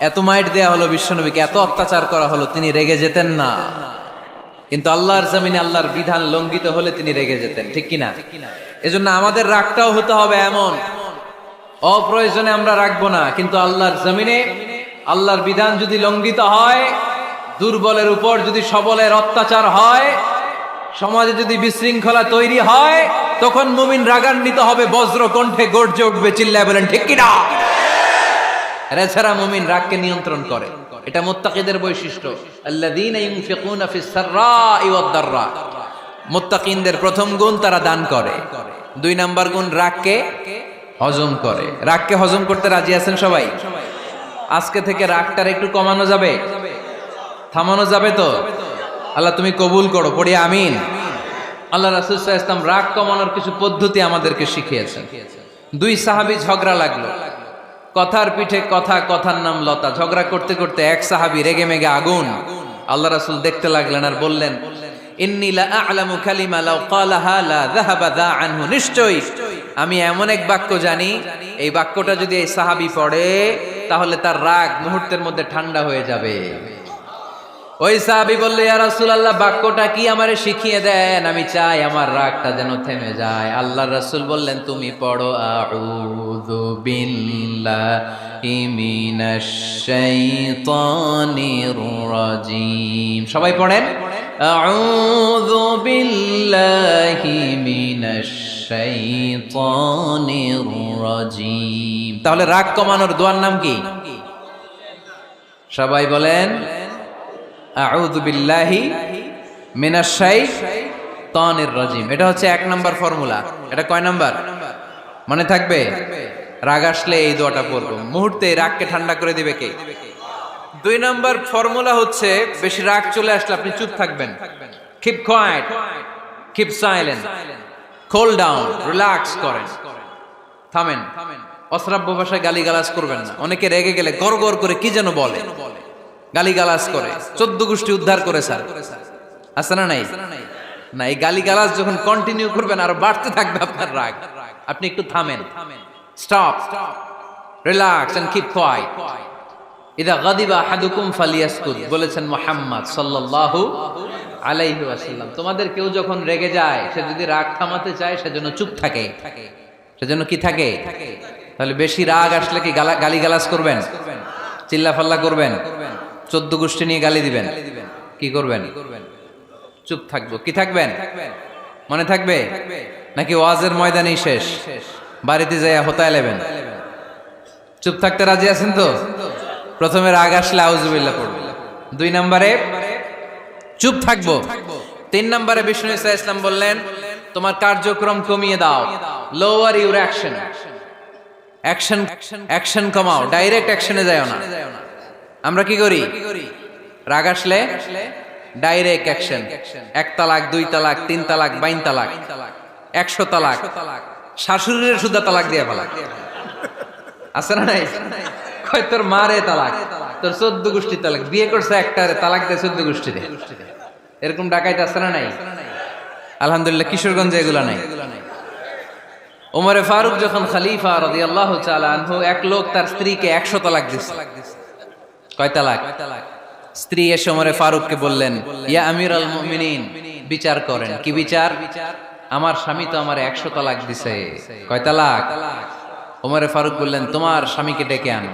এত মাইট দেয়া হলো বিশ্বনবীকে, এত অত্যাচার করা হলো, তিনি রেগে যেতেন না। কিন্তু আল্লাহর জমিনে আল্লাহর বিধান লঙ্ঘিত হলে তিনি রেগে যেতেন, ঠিক কিনা? এজন্য আমাদের রাগটাও হতে হবে এমন, অপ্রয়োজনে আমরা রাখবো না, কিন্তু আল্লাহর জমিনে আল্লাহর বিধান যদি লঙ্ঘিত হয়, দুর্বলের উপর যদি সবলের অত্যাচার হয়, সমাজে যদি বিশৃঙ্খলা তৈরি হয়, তখন মুমিন রাগান্বিত হবে, বজ্র কণ্ঠে গর্জে উঠবে, চিল্লায় বলেন ঠিক কিনা? এছাড়া মুমিন রাগকে নিয়ন্ত্রণ করে, এটা মুত্তাকিদের বৈশিষ্ট্য। আল্লাযীনা ইউনফিকুনা ফিস সাররাই ওয়াদ দাররা। মুত্তাকিনদের প্রথম গুণ, তারা দান করে। 2 নাম্বার গুণ, রাগকে হজম করে। রাগকে হজম করতে রাজি আছেন সবাই? আজকে থেকে রাগটার একটু কমানো যাবে, থামানো যাবে তো? আল্লাহ তুমি কবুল করো, পড়ি আমিন। আল্লাহ রাসূল সাল্লাল্লাহু আলাইহি ওয়াসাল্লাম রাগ কমানোর কিছু পদ্ধতি আমাদেরকে শিখিয়েছেন। 2 সাহাবী ঝগড়া লাগলো, কথার পিঠে কথা, কথার নাম লতা। ঝগড়া করতে করতে এক সাহাবী রেগে মেগে আগুন। আল্লাহ রাসূল দেখতে লাগলেন আর বললেন, ইন্নী লা আ'লামু কালিমা লাউ ক্বালাহা লা যাহাবা যা আনহু। নিশ্চয়ই আমি এমন এক বাক্য জানি, এই বাক্যটা যদি এই সাহাবী পড়ে, তাহলে তার রাগ মুহূর্তের মধ্যে ঠান্ডা হয়ে যাবে। ওই সাহাবী বলল, ইয়া রাসূলুল্লাহ, বাক্যটা কি আমারে শিখিয়ে দেন, আমি চাই আমার রাগটা যেন থেমে যায়। আল্লাহর রাসূল বললেন, তুমি পড়ো আউযু বিল্লাহি মিনাশ শাইতানির রাজীম। সবাই পড়েন, আউযু বিল্লাহি মিনাশ শাইতানির রাজীম। তাহলে রাগ কমানোর দোয়ার নাম কি? সবাই বলেন, আউযু বিল্লাহি মিনাশ শাইতানির রাজীম। এটা হচ্ছে 1 নাম্বার ফর্মুলা। এটা কয় নাম্বার মনে থাকবে? রাগ আসলে এই দোয়াটা পড়ব, মুহূর্তে রাগকে ঠান্ডা করে দিবে কে? 2 নাম্বার ফর্মুলা হচ্ছে, বেশি রাগ চলে আসলে আপনি চুপ থাকবেন। Keep quiet, keep silent, cool down, relax করেন, থামেন। অশ্রাব্য ভাষায় গালিগালাজ করবেন না। অনেকে রেগে গেলে গড়গড় করে কি যেন বলে, গালিগালাজ করে, 14 গোষ্ঠী উদ্ধার করে স্যার, আছে না নাই? না, এই গালিগালাজ যখন কন্টিনিউ করবেন আরো বাড়তে থাকবে আপনার রাগ। আপনি একটু থামেন, stop, relax and keep quiet. ইদা গাদিবা আহাদুকুম ফালিয়াসকুত, বলেছেন মুহাম্মদ সাল্লাল্লাহু আলাইহি ওয়াসাল্লাম। তোমাদের কেউ যখন রেগে যায়, সে যদি রাগ থামাতে চায়, সেজন্য চুপ থাকে। সেজন্য কি থাকে? তাহলে বেশি রাগ আসলে কি গালিগালাজ করবেন, চিল্লাফাল্লা করবেন, 14 গোষ্ঠী নিয়ে গালি দিবেন, কি করবেন? চুপ থাকবো। কি থাকবেন? মনে থাকবে নাকি ওয়াজের ময়দানেই শেষ? বাড়িতে যাইয়া হোতায় লেবেন? চুপ থাকতে রাজি আছেন তো? প্রথমে রাগ আসলে আউযুবিল্লাহ পড়বে, 2 নম্বরে চুপ থাকবো, 3 নম্বরে বিষ্ণু ঈসা ইসলাম বললেন তোমার কার্যক্রম কমিয়ে দাও, লোয়ার ইউর অ্যাকশন, অ্যাকশন কমাও, ডাইরেক্ট অ্যাকশনে যাও না। আমরা কি করি? রাগ আসলে ডাইরেক্ট অ্যাকশন, 1 তালাক 2 তালাক 3 তালাক 22 তালাক 100 তালাক, শাশুড়ির সুদ্ধা তালাক দিয়ে ফেলা আছে না নাই? কয় তোর মারে তালাক, তোর 14 গোষ্ঠী তালাক, বিয়ে করছে একটারে তালাক দিয়ে 14 গোষ্ঠী দে, এরকম ডাকাইতে আছে না নাই? আলহামদুলিল্লাহ কিশোরগঞ্জে এগুলা নাই। ওমরে ফারুক যখন খলিফা রাদিয়াল্লাহু তাআলা আনহু, এক লোক তার স্ত্রীকে 100 তালাক দিছে। কয় তালাক? স্ত্রী এসে ওমরে ফারুককে বললেন, ইয়া আমিরুল মুমিনিন, বিচার করেন। কি বিচার? আমার স্বামী তো আমার 100 তালাক দিছে। কয় তালাক? ওমরে ফারুক বললেন, তোমার স্বামীকে ডেকে আন।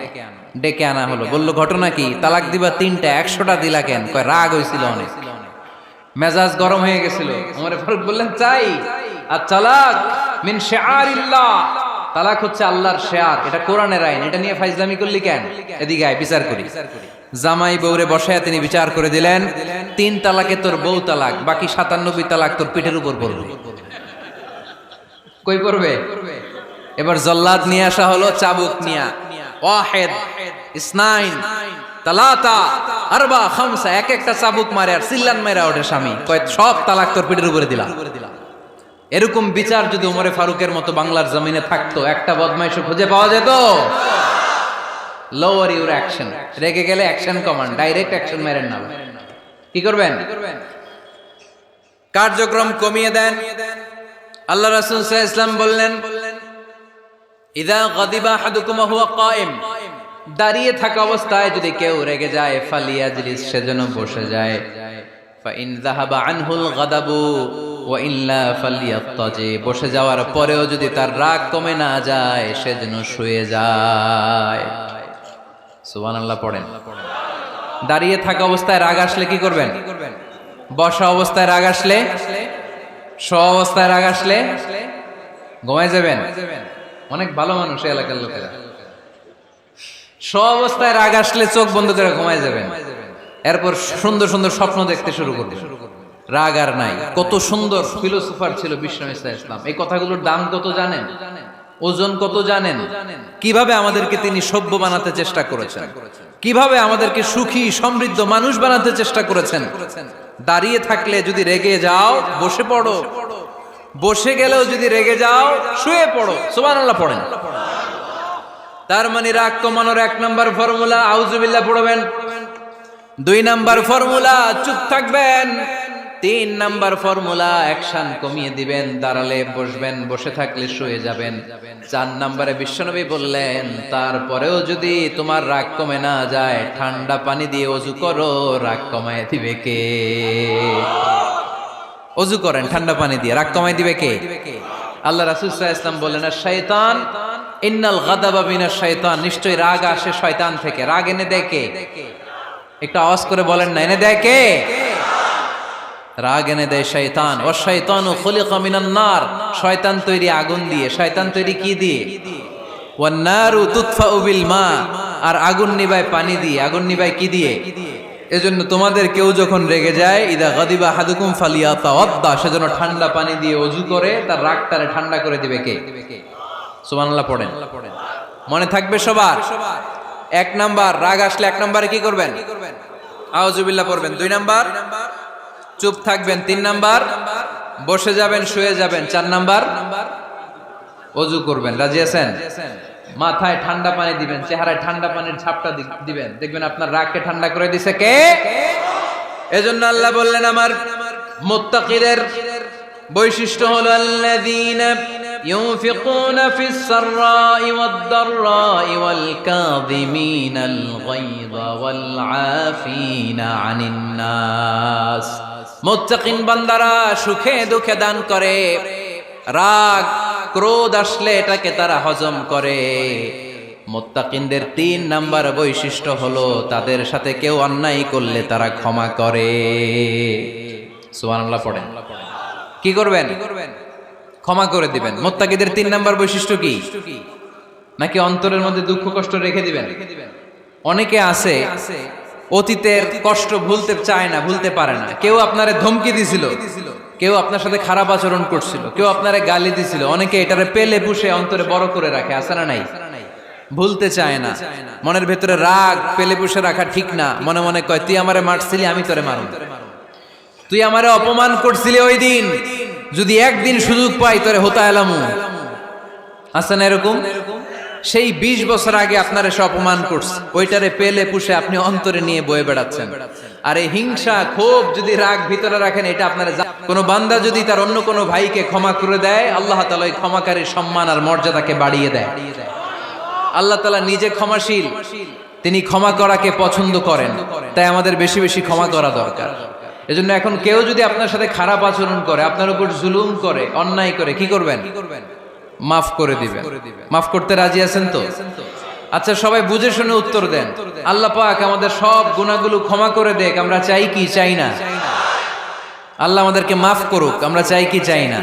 ডেকে আনা হলো। বলল, ঘটনা কি? তালাক দিবা 3টা, 100টা দিলা কেন? কয় রাগ হইছিল অনেক, মেজাজ গরম হয়ে গেছিল। ওমরে ফারুক বললেন, চাই আর তালাক মিন শিআরিল্লাহ, তালাক হচ্ছে আল্লাহর শিয়ার, এটা কোরআনের আইন, এটা নিয়ে ফাইজলামি করলি কেন? এদিকে আয়, বিচার করি। জামাই বউরে বসায়া তিনি বিচার করে দিলেন, 3 তালাকে তোর বউ তালাক, বাকি 97 তালাক তোর পিঠের উপর পড়বে। কই পড়বে? এবার জল্লাদ নিয়ে আসা হলো, চাবুক নিয়া, ওয়াহিদ ইসনাইন তালাতা আরবা খামসা, এক একটা চাবুক মারে আর চিল্লান মেরা ওঠে স্বামী, কয় সব তালাক তোর পিঠের উপরে দিলাম। এরকম বিচার যদি ওমরে ফারুকের মতো বাংলার জমিনে থাকতো, একটা বদমাইশ খুঁজে পাওয়া যেত? লোয়ার ইউর অ্যাকশন, রেগে গেলে অ্যাকশন কমান, ডাইরেক্ট অ্যাকশন মেরেন না। কি করবেন? কার্যক্রম কমিয়ে দেন। আল্লাহ রাসূল সাল্লাল্লাহু আলাইহি ওয়াসাল্লাম বললেন, ইযা গাদিবা আহাদুকুম ওয়া হুয়া কায়েম, দাঁড়িয়ে থাকা অবস্থায় যদি কেউ রেগে যায়, ফালিয়াজলিস, সেজন্য বসে যায়। ফাইন যাহাবা আনহুল গাদাবু ওয়া ইল্লা ফালিয়াত্তাজি, বসে যাওয়ার পরেও যদি তার রাগ কমে না যায়, সেজন্য শুয়ে যায়। সুবহানাল্লাহ পড়েন। দাঁড়িয়ে থাকা অবস্থায় রাগ আসলে কি করবেন? বসা অবস্থায় রাগ আসলে, শোয়া অবস্থায় রাগ আসলে ঘুমায় যাবেন। অনেক ভালো মানুষ এই এলাকার লোকেরা, শোয়া অবস্থায় রাগ আসলে চোখ বন্ধ করে ঘুমায় যাবেন। এরপর সুন্দর সুন্দর স্বপ্ন দেখতে শুরু করবেন। রাগ আর নাই। কত সুন্দর ফিলোসোফার ছিল বিষ্ণু ঈসা ইসলাম। এই কথাগুলোর দাম কত জানেন? ওজন কত জানেন? কিভাবে আমাদেরকে তিনি সভ্য বানাতে চেষ্টা করেছেন, কিভাবে আমাদেরকে সুখী সমৃদ্ধ মানুষ বানাতে চেষ্টা করেছেন। দাঁড়িয়ে থাকলে যদি রেগে যাও, বসে পড়ো। বসে গেলেও যদি রেগে যাও, শুয়ে পড়ো। সুবহানাল্লাহ পড়েন। তার মানে রাগ কমানোর 1 নাম্বার ফর্মুলা আউযুবিল্লাহ পড়বেন, 2 নাম্বার ফর্মুলা চুপ থাকবেন, 3 নাম্বার ফর্মুলা অ্যাকশন কমিয়ে দিবেন, দাঁড়ালে বসবেন, বসে থাকলে শুয়ে যাবেন। 4 নাম্বারে বিশ্বনবী বললেন, তারপরেও যদি তোমার রাগ কমে না যায়, ঠান্ডা পানি দিয়ে ওযু করো, রাগ কমায় দিবে কে? ওযু করেন ঠান্ডা পানি দিয়ে, রাগ কমায় দিবে কে? আল্লাহ রাসূল সাল্লাল্লাহু আলাইহি ওয়াসাল্লাম বললেন, শয়তান ইন্নাল গাদাবা মিনাশ শয়তান, নিশ্চয়ই রাগ আসে শয়তান থেকে। রাগ এনে দেয় কে? একটু আওয়াজ করে বলেন না, এনে দেয় কে? রাগ এনে দেয় শয়তান। ওয়া শাইতানু খুলিকা মিনান নার, শয়তান তৈরি আগুন দিয়ে। শয়তান তৈরি কি দিয়ে? ওয়ান নারু তুতফাউ বিল মা, আর আগুন নিভায় পানি দিয়ে। আগুন নিভায় কি দিয়ে? এজন্য তোমাদের কেউ যখন রেগে যায়, ইদা গাদিবা আহাদুকুম ফালিয়াতাওয়াদ্দা, সেজন্য ঠান্ডা পানি দিয়ে ওযু করে তার রাগটারে ঠান্ডা করে দিবে কে? সুবহানাল্লাহ পড়েন। মনে থাকবে সবার? 1 নাম্বার, রাগ আসলে 1 নাম্বারে কি করবেন? আউযুবিল্লাহ পড়বেন। 2 নাম্বার চুপ থাকবেন। 3 নাম্বার বসে যাবেন, শুয়ে যাবেন। 4 নাম্বার ওযু করবেন। রাজি আছেন? মাথায় ঠান্ডা পানি দিবেন, চেহারায় ঠান্ডা পানির ঝাপটা দিবেন, দেখবেন আপনার রাগকে ঠান্ডা করে দিছে কে? এজন্য আল্লাহ বললেন, আমার মুত্তাকিদের বৈশিষ্ট্য হলো আল্লাযীনা ইউনফিকুনা ফিস সাররাই ওয়াদ দাররাই ওয়াল কাযিমিনাল গায়যা ওয়াল আফিনা আনিন নাস। মুত্তাকিন বান্দারা সুখে দুঃখে দান করে, রাগ ক্রোধ আসলে এটাকে তারা হজম করে। মুত্তাকিনদের 3 নাম্বার বৈশিষ্ট্য হলো, তাদের সাথে কেউ অন্যায় করলে তারা ক্ষমা করে। সুবহানাল্লাহ পড়েন। কি করবেন? ক্ষমা করে দিবেন। মুত্তাকিদের 3 নাম্বার বৈশিষ্ট্য কি? নাকি অন্তরের মধ্যে দুঃখ কষ্ট রেখে দিবেন? অনেকে আছে অতীতের কষ্ট ভুলতে চায় না, ভুলতে পারে না। কেউ আপনারে ধমকি দিছিল, কেউ আপনার সাথে খারাপ আচরণ করছিল, কেউ আপনারে গালি দিছিল, অনেকে এটারে পেলে পুষে অন্তরে বড় করে রাখে, আছে না নাই? ভুলতে চায় না। মনের ভেতরে রাগ পেলে পুষে রাখা ঠিক না। মনে মনে কয় তুই আমারে মারছিলি, আমি তোরে মারুম। তুই আমারে অপমান করছিলি ওই দিন, যদি একদিন সুযোগ পাই তোরে হতা এলামু। আছে না এরকম? সেই 20 বছর আগে আপনার এসে অপমান করছে, ওইটারে পেলে পুষে আপনি অন্তরে নিয়ে বয়ে বেড়াচ্ছেন। আর এই হিংসা ক্ষোভ যদি রাগ ভিতরে রাখেন, এটা আপনার কোন বান্দা যদি তার অন্য কোনো ভাইকে ক্ষমা করে দেয়, আল্লাহ তাআলা ওই ক্ষমাকারীর সম্মান আর মর্যাদাকে বাড়িয়ে দেয়। আল্লাহ তাআলা নিজে ক্ষমাশীল, তিনি ক্ষমা করাকে পছন্দ করেন। তাই আমাদের বেশি বেশি ক্ষমা করা দরকার। এজন্য এখন কেউ যদি আপনার সাথে খারাপ আচরণ করে, আপনার উপর জুলুম করে, অন্যায় করে, কি করবেন? মাফ করে দিবেন। মাফ করতে রাজি আছেন তো? আচ্ছা, সবাই বুঝে শুনে উত্তর দেন। আল্লাহ পাক আমাদের সব গুনাহগুলো ক্ষমা করে দেখ, আমরা চাই কি চাই না? আল্লাহ আমাদেরকে মাফ করুক, আমরা চাই কি চাই না?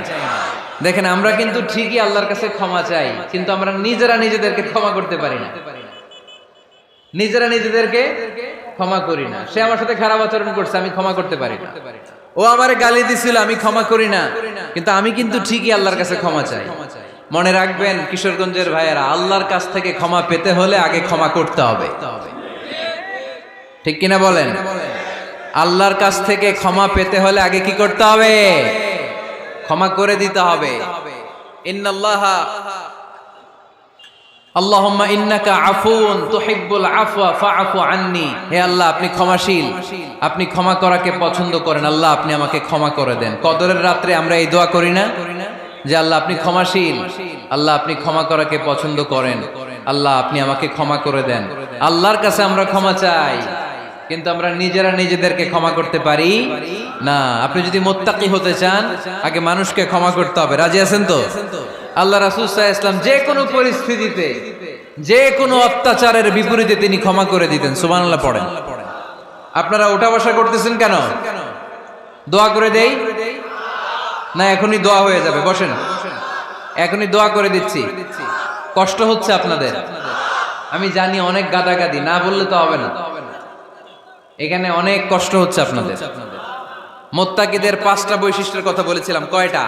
দেখেন, আমরা কিন্তু ঠিকই আল্লাহর কাছে ক্ষমা চাই, কিন্তু আমরা নিজেরা নিজেদেরকে ক্ষমা করতে পারি না। নিজেরা নিজেদেরকে ক্ষমা করি না। সে আমার সাথে খারাপ আচরণ করছে, আমি ক্ষমা করতে পারি না। ও আমারে গালি দিছিল, আমি ক্ষমা করি না, কিন্তু আমি কিন্তু ঠিকই আল্লাহর কাছে ক্ষমা চাই। মনে রাখবেন কিশোরগঞ্জের ভাইয়েরা, আল্লাহর কাছ থেকে ক্ষমা পেতে হলে আগে ক্ষমা করতে হবে। ঠিক কিনা বলেন? আল্লাহর কাছ থেকে ক্ষমা পেতে হলে আগে কি করতে হবে? ক্ষমা করে দিতে হবে। ইন্নাল্লাহা আল্লাহুম্মা ইন্নাকা আফুন তুহিব্বুল আফওয়া ফাআফু আন্নি। হে আল্লাহ, আপনি ক্ষমাশীল, আপনি ক্ষমা করাকে পছন্দ করেন। আল্লাহ, আপনি আমাকে ক্ষমা করে দেন। কদরের রাত্রে আমরা এই দোয়া করি না যে আল্লাহ আপনি ক্ষমাশীল, আল্লাহ আপনি ক্ষমা করাকে পছন্দ করেন, আল্লাহ আপনি আমাকে ক্ষমা করে দেন। আল্লাহর কাছে আমরা ক্ষমা চাই, কিন্তু আমরা নিজেরা নিজেদেরকে ক্ষমা করতে পারি না। আপনি যদি মুত্তাকি হতে চান, আগে মানুষকে ক্ষমা করতে হবে। রাজি আছেন তো? আল্লাহ রাসূল সাল্লাল্লাহু আলাইহি ওয়াসাল্লাম যে কোনো পরিস্থিতিতে, যে কোনো অত্যাচারের বিপরীতে তিনি ক্ষমা করে দিতেন। সুবহানাল্লাহ পড়েন। আপনারা ওঠা বসা করতেছেন কেন? দোয়া করে দেই না? এখনই দোয়া হয়ে যাবে, বসেন। এখনই দোয়া করে দিচ্ছি। কষ্ট হচ্ছে আপনাদের, আমি জানি, অনেক গাদাগাদি, না বললে তো হবে না। এখানে অনেক কষ্ট হচ্ছে আপনাদের। মুত্তাকিদের 5টা বৈশিষ্ট্যের কথা বলেছিলাম। কয়টা?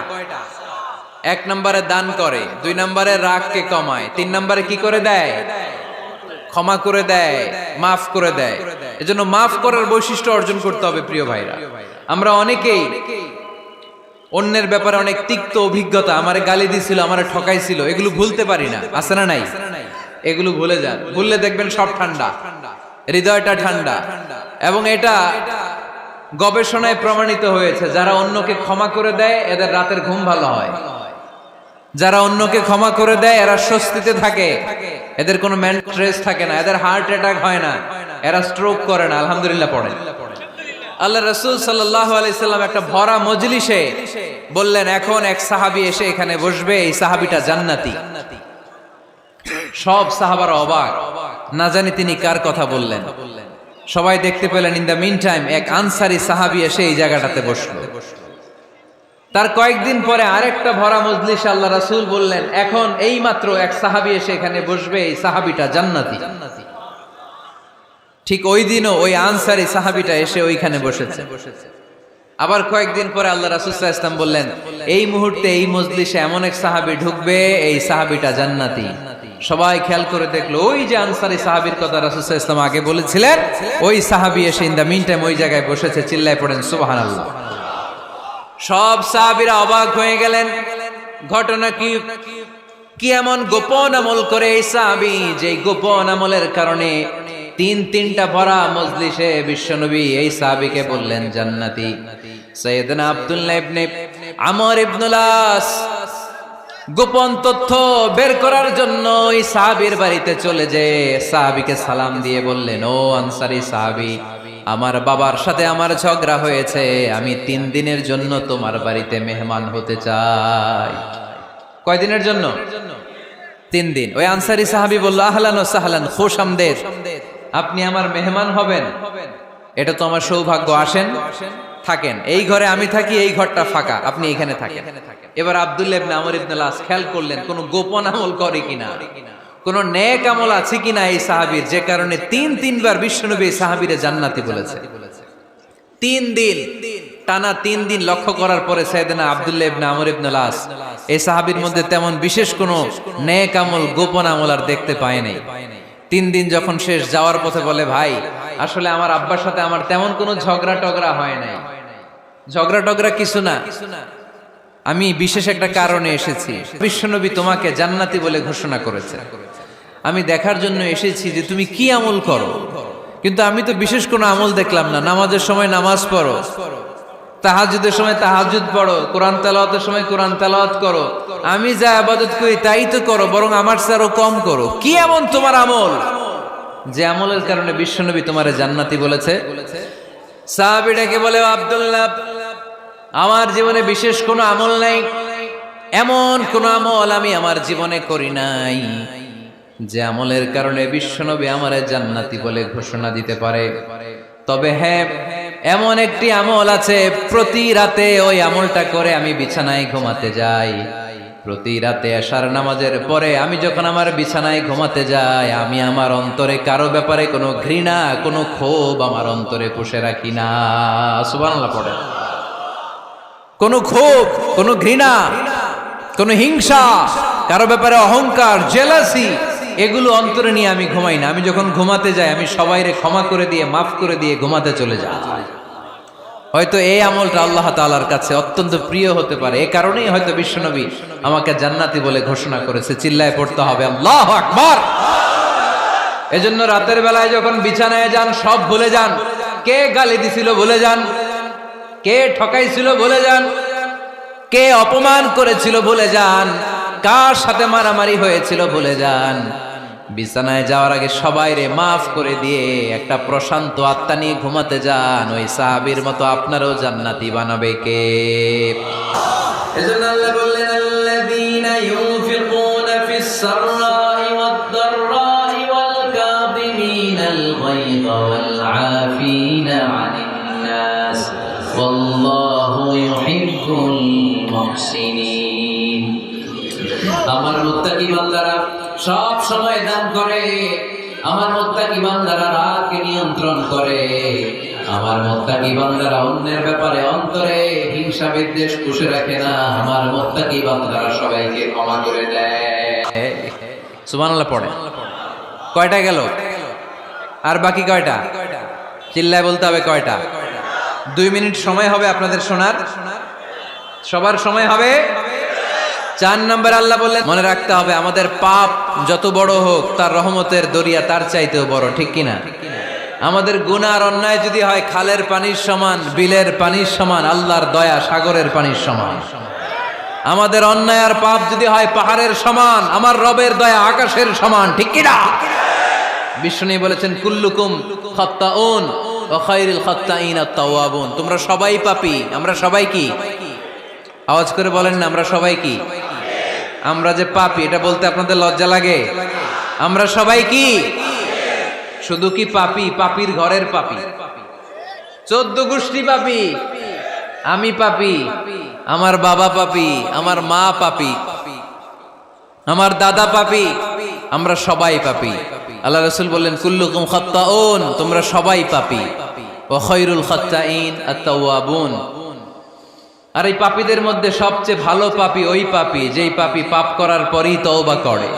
1 নম্বরে দান করে, 2 নম্বরে রাগকে কমায়, 3 নম্বরে কি করে দেয়? ক্ষমা করে দেয়, মাফ করে দেয়। এজন্য মাফ করার বৈশিষ্ট্য অর্জন করতে হবে। প্রিয় ভাইরা, আমরা অনেকেই অন্যের ব্যাপারে অনেক তিক্ত অভিজ্ঞতা, আমারে গালি দিছিল, আমারে ঠকাইছিল, এগুলো ভুলতে পারি না। আছে না নাই? এগুলো ভুলে যান। ভুললে দেখবেন সব ঠান্ডা, হৃদয়টা ঠান্ডা। এবং এটা গবেষণায় প্রমাণিত হয়েছে, যারা অন্যকে ক্ষমা করে দেয় এদের রাতের ঘুম ভালো হয়। যারা অন্যকে ক্ষমা করে দেয় এরা স্বস্তিতে থাকে, এদের কোনো মেন্টাল স্ট্রেস থাকে না, এদের হার্ট অ্যাটাক হয় না, এরা স্ট্রোক করে না। আলহামদুলিল্লাহ পড়েন। আল্লাহ রাসূল সাল্লাল্লাহু আলাইহি সাল্লাম একটা ভরা মজলিসে বললেন, এখন এক সাহাবী এসে এখানে বসবে, এই সাহাবীটা জান্নাতি। সব সাহাবারা অবাক, না জানি তিনি কার কথা বললেন। সবাই দেখতে পেলেন, ইন দ্য মিন টাইম এক আনসারী সাহাবী এসে এই জায়গাটাতে বসলো। তার কয়েকদিন পরে আরেকটা ভরা মজলিসে আল্লাহ রাসূল বললেন, এখন এই মাত্র এক সাহাবী এসে এখানে বসবে, এই সাহাবীটা জান্নাতি। ঠিক ওই দিনও ওই আনসারী সাহাবীটা এসে ওইখানে বসেছে। আবার কয়েকদিন পরে আল্লাহ রাসূল সাল্লাল্লাহু আলাইহি ওয়াসাল্লাম বললেন, এই মুহূর্তে এই মজলিসে এমন এক সাহাবী ঢুকবে, এই সাহাবীটা জান্নাতি। সবাই খেয়াল করে দেখলো, ওই যে আনসারী সাহাবীর কথা রাসূল সাল্লাল্লাহু আলাইহি ওয়াসাল্লাম আগে বলেছিলেন, ওই সাহাবী এসে ইন দ্য মিন টাইম ওই জায়গায় বসেছে। চিল্লায় পড়েন সুবহানাল্লাহ। সব সাহাবীরা অবাক হয়ে গেলেন। ঘটনা কি? কি এমন গোপন আমল করে এই সাহাবী, যে গোপন আমলের কারণে 3টা ভরা মজলিসে বিশ্বনবী এই সাহাবীকে বললেন জান্নাতি। সাইয়েদনা আব্দুল্লাহ ইবনে আমর ইবনুল আস গোপন তথ্য বের করার জন্য ওই সাহাবীর বাড়িতে চলে যেয়ে সাহাবীকে সালাম দিয়ে বললেন, ও আনসারী সাহাবী, আমার বাবার সাথে আমার ঝগড়া হয়েছে, আমি 3 দিনের জন্য তোমার বাড়িতে মেহমান হতে চাই। কয়দিনের জন্য? 3 দিন। ওই আনসারী সাহাবী বলল, আহলান ওয়া সাহলান, খুশ আমদেদ, আপনি আমার মেহমান হবেন। এটা তো আমার সৌভাগ্য, আসেন থাকেন, এই ঘরে আমি থাকি, এই ঘরটা ফাঁকা, আপনি এখানে থাকেন। এবার আব্দুল্লাহ ইবনে আমর ইবনে আল আস খেয়াল করলেন কোন গোপন আমল করে কিনা, কোন নেক আমল আছে কিনা এই সাহাবীর, যে কারণে তিনবার বিশ্বনবী এই সাহাবীরে জান্নাতি বলেছে। 3 দিন টানা 3 দিন লক্ষ্য করার পরে সাইয়েদনা আব্দুল্লাহ ইবনে আমর ইবনে আল আস এই সাহাবীর মধ্যে তেমন বিশেষ কোনো নেক আমল, গোপন আমল আর দেখতে পায় নাই। 3 দিন যখন শেষ, যাওয়ার পথে বলে, ভাই আসলে আমার আব্বার সাথে আমার তেমন কোনো ঝগড়া টগড়া হয় নাই, ঝগড়া টগড়া কিছু না, আমি বিশেষ একটা কারণে এসেছি। বিশ্বনবী তোমাকে জান্নাতি বলে ঘোষণা করেছে, আমি দেখার জন্য এসেছি যে তুমি কি আমল করো, কিন্তু আমি তো বিশেষ কোনো আমল দেখলাম না। নামাজের সময় নামাজ পড়ো, তাহাজ্জুদের সময় তাহাজ্জুদ পড়ো, কোরআন তেলাওয়াতের সময় কোরআন তেলাওয়াত করো, আমি যা ইবাদত করি তাই তো করো, বরং আমার চেয়ে আরো কম করো। কি এমন তোমার আমল যে আমলের কারণে বিশ্বনবী তোমারে জান্নাতি বলেছে? সাহাবীটাকে বলে, আব্দুল্লাহ, আমার জীবনে বিশেষ কোনো আমল নাই, এমন কোন আমল আমি আমার জীবনে করি নাই যে আমলের কারণে বিশ্বনবী আমারে জান্নাতি বলে ঘোষণা দিতে পারে। তবে হ্যাঁ, এমন একটি আমল আছে, প্রতি রাতে ওই আমলটা করে আমি বিছানায় ঘুমাতে যাই। প্রতি রাতে এশার নামাজের পরে আমি যখন আমার বিছানায় ঘুমাতে যাই, আমি আমার অন্তরে কারো ব্যাপারে কোনো ঘৃণা, কোনো ক্ষোভ আমার অন্তরে পুষে রাখি না। সুবহানাল্লাহ পড়ে। কোনো ক্ষোভ, কোনো ঘৃণা, কোনো হিংসা, কারো ব্যাপারে অহংকার, জেলাসি, এগুলো অন্তরে নিয়ে আমি ঘুমাই না। আমি যখন ঘুমাতে যাই, আমি সবাইরে ক্ষমা করে দিয়ে, মাফ করে দিয়ে ঘুমাতে চলে যাই। হয়তো এই আমলটা আল্লাহ তাআলার কাছে অত্যন্ত প্রিয় হতে পারে, এই কারণেই হয়তো বিশ্বনবী আমাকে জান্নাতি বলে ঘোষণা করেছে। চিল্লায় পড়তে হবে আল্লাহু আকবার। এজন্য রাতের বেলায় যখন বিছানায় যান, সব ভুলে যান। কে গালি দিছিল ভুলে যান, কে ঠকাইছিল ভুলে যান, কে অপমান করেছিল ভুলে যান, কার সাথে মারামারি হয়েছিল ভুলে যান। বিছানায় যাওয়ার আগে সবাইরে মাফ করে দিয়ে একটা প্রশান্ত আত্মা নিয়ে ঘুমাতে যান। ওই সাহাবীর মতো আপনারও জান্নাতি বানাবে কে? এজন্য আল্লাহ বললেন, আল্লাযীনা ইউনফিকুনা ফিস সাররাই ওয়াদ দাররাই ওয়াল কাযিমিনাল গায়যা ওয়াল আফিনা আনিন নাস ওয়াল্লাহু ইউহিব্বুল মুহসিনিন। আমার মুত্তাকি বান্দারা সব সময় দান করে, আমার মুত্তাকি বান্দারা রাগকে নিয়ন্ত্রণ করে, আমার মুত্তাকি বান্দারা অন্যের ব্যাপারে অন্তরে হিংসা বিদ্বেষ পুষে রাখে না, আমার মুত্তাকি বান্দারা সবাইকে ক্ষমা করে দেয়। সুবহানাল্লাহ পড়ে। কয়টা গেল? আর বাকি কয়টা? চিল্লায় বলতে হবে কয়টা? 2 মিনিট সময় হবে আপনাদের শোনার, সবার সময় হবে। 4 নম্বর আল্লাহ বললেন, মনে রাখতে হবে আমাদের পাপ যত বড় হোক, তার রহমতের দরিয়া তার চাইতেও বড়, ঠিক কিনা? আমাদের গুনাহ আর অন্যায় যদি হয় খালের পানির সমান, বিলের পানির সমান, আল্লাহর দয়া সাগরের পানির সমান। আমাদের অন্যায় আর পাপ যদি হয় পাহাড়ের সমান, আমার রবের দয়া আকাশের সমান, ঠিক কিনা? বিষ্ণু বলেছেন, কুল্লুকুম খাত্তাউন ওয়া খায়রুল খাত্তাইন আত-তাওয়াবুন। তোমরা সবাই পাপী। আমরা সবাই কি? আওয়াজ করে বলেন না, আমরা সবাই কি? আমরা যে পাপী, এটা বলতে আপনাদের লজ্জা লাগে? আমরা সবাই কি? শুধু কি পাপী? পাপীর ঘরের পাপী, 14 গোষ্ঠী পাপী। আমি পাপী, আমার বাবা পাপী, আমার মা পাপী, আমার দাদা পাপী, আমরা সবাই পাপী। আল্লাহ রাসূল বললেন, কুল্লুকুম খাত্তাউন, তোমরা সবাই পাপী, ওয়া খায়রুল খাত্তাইন আত-তাওয়াবুন। আর এই পাপীদের মধ্যে সবচেয়ে ভালো পাপী ওই পাপী যেই পাপী পাপ করার পরই তওবা করে,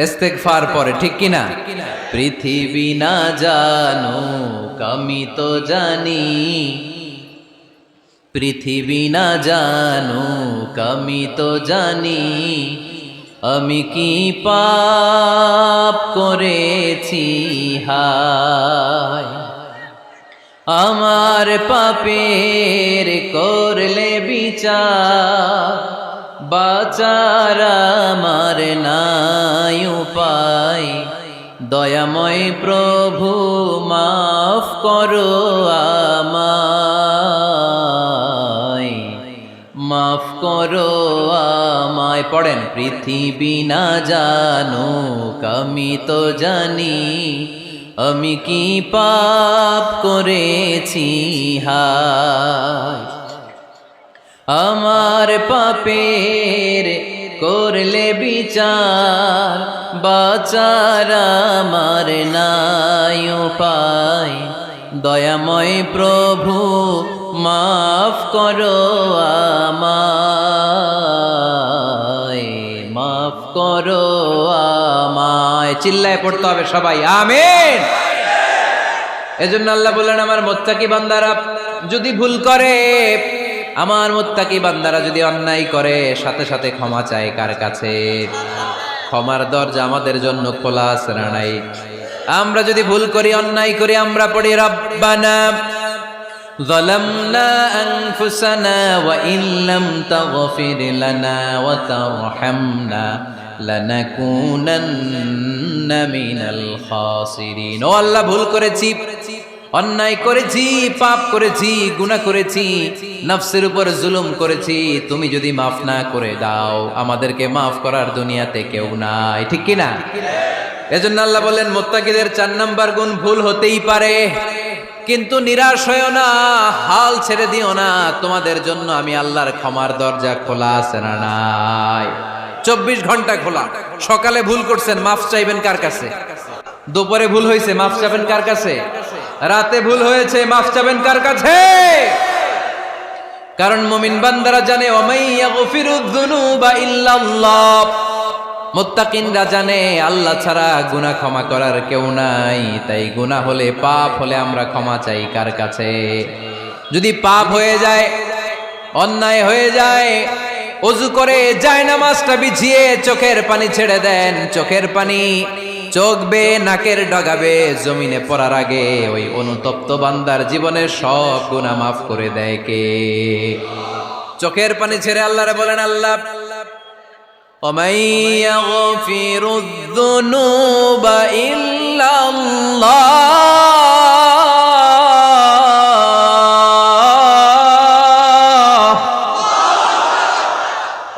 ইস্তেগফার পড়ে, ঠিক কিনা? পৃথিবী না জানুক আমি তো জানি, পৃথিবী না জানুক আমি তো জানি, আমি কি পাপ করেছি হায়, আমার পাপের করলে বিচার, বাঁচার আমার নাই উপায়, দয়াময় প্রভু মাফ করো আমায়, মাফ করো আমায়। পড়েন, পৃথিবী না জানুক আমি তো জানি, আমি কি পাপ করেছি হায়, আমার পাপের করলে বিচার, বাঁচার আমার নাই উপায়। দয়াময় প্রভু মাফ করো আমায়, মাফ করো আমায়। চিল্লায় পড়তে হবে সবাই, আমিন। এজন্য আল্লাহ বললেন, আমার মুত্তাকি বান্দারা যদি ভুল করে, আমার মুত্তাকি বান্দারা যদি অন্যায় করে, সাথে সাথে ক্ষমা চায় কার কাছে? ক্ষমার দরজা আমাদের জন্য খোলা আছে না নাই? আমরা যদি ভুল করি, অন্যায় করি, আমরা পড়ি রব্বানা যালামনা আনফুসানা ওয়া ইল্লাম তাগফির লানা ওয়া তারহামনা লানাকুনান্না মিনাল খাসিরিন। ও আল্লাহ, ভুল করেছি, অন্যায় করেছি, পাপ করেছি, গুনাহ করেছি, নফসের উপর জুলুম করেছি। তুমি যদি মাফ না করে দাও, আমাদেরকে মাফ করার দুনিয়াতে কেউ নাই, ঠিক কি না? এজন্য আল্লাহ বলেন, মুত্তাকিদের 4 নাম্বার গুণ, ভুল হতেই পারে কিন্তু নিরাশ হয়ো না, হাল ছেড়ে দিও না। তোমাদের জন্য আমি আল্লাহর ক্ষমার দরজা খোলা আছে না নাই? 24 ঘন্টা খোলা। সকালে ভুল করছেন, মাফ চাইবেন কার কাছে? দুপুরে ভুল হয়েছে, মাফ চাইবেন কার কাছে? রাতে ভুল হয়েছে, মাফ চাইবেন কার কাছে? কারণ মুমিন বান্দারা জানে, ওয়ামাই ইয়াগফিরুয যুনুবা ইল্লাল্লাহ। মুত্তাকিনরা জানে, আল্লাহ ছাড়া গুনাহ ক্ষমা করার কেউ নাই। তাই গুনাহ হলে, পাপ হলে আমরা ক্ষমা চাই কার কাছে? যদি পাপ হয়ে যায়, অন্যায় হয়ে যায়, ওযু করে জায়নামাজটা বিছিয়ে চোখের পানি ছেড়ে দেন। চোখের পানি চোখ বেয়ে নাকের ডগাবে জমিনে পড়ার আগে ওই অনুতপ্ত বান্দার জীবনের সব গুনাহ মাফ করে দেয় কে? চোখের পানি ছেড়ে আল্লাহরে বলেন, আল্লাহ وَمَن يَغْفِرُ الذُّنُوبَ إِلَّا اللَّهُ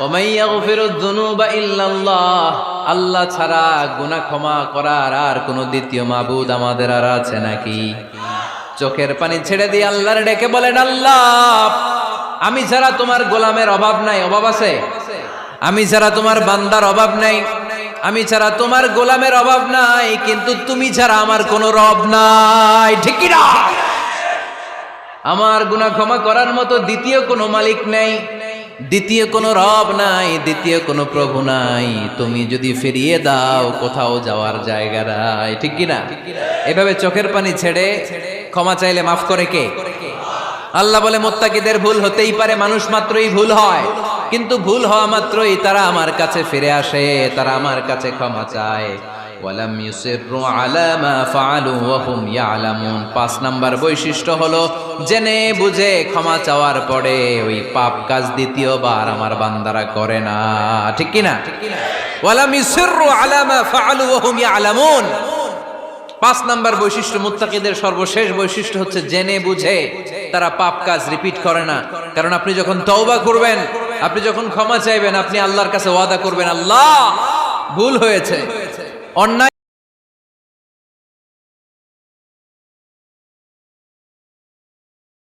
وَمَن يَغْفِرُ الذُّنُوبَ إِلَّا اللَّهُ। আল্লাহ ছাড়া গুনাহ ক্ষমা করার আর কোন দ্বিতীয় মাবুদ আমাদের আর আছে নাকি? চোখের পানি ছেড়ে দিয়ে আল্লাহরে ডেকে বলেন, আল্লাহ, আমি ছাড়া তোমার গোলামের অভাব নাই। অভাব আছে? আমি ছাড়া তোমার বান্দার অভাব নাই, আমি ছাড়া তোমার গোলামের অভাব নাই, কিন্তু তুমি ছাড়া আমার কোনো রব নাই, ঠিক কি না? আমার গুনাহ ক্ষমা করার মতো দ্বিতীয় কোনো মালিক নাই, দ্বিতীয় কোনো রব নাই, দ্বিতীয় কোনো প্রভু নাই। তুমি যদি ফিরিয়ে দাও, কোথাও যাওয়ার জায়গা নাই, ঠিক কি না? এভাবে চোখের পানি ছেড়ে ক্ষমা চাইলে মাফ করে কে? আল্লাহ বলে, মুত্তাকিদের ভুল হতেই পারে, মানুষ মাত্রই ভুল হয়, কিন্তু ভুল হওয়া মাত্রই তারা আমার কাছে ফিরে আসে, তারা আমার কাছে ক্ষমা চায়। ওয়ালাম ইউসিররু আলা মা ফাআলু ওয়া হুম ইয়ালামুন। 5 নাম্বার বৈশিষ্ট্য হলো, জেনে বুঝে ক্ষমা চাওয়ার পরে ওই পাপ কাজ দ্বিতীয়বার আমার বান্দারা করে না, ঠিক কি না? ওয়ালাম ইউসিররু আলা মা ফাআলু ওয়া হুম ইয়ালামুন। 5 নাম্বার বৈশিষ্ট্য, মুত্তাকিদের সর্বশেষ বৈশিষ্ট্য হচ্ছে জেনে বুঝে তারা পাপ কাজ রিপিট করে না। কারণ আপনি যখন তওবা করবেন, আপনি যখন ক্ষমা চাইবেন, আপনি আল্লাহর কাছে ওয়াদা করবেন, আল্লাহ ভুল হয়েছে, অন্যায়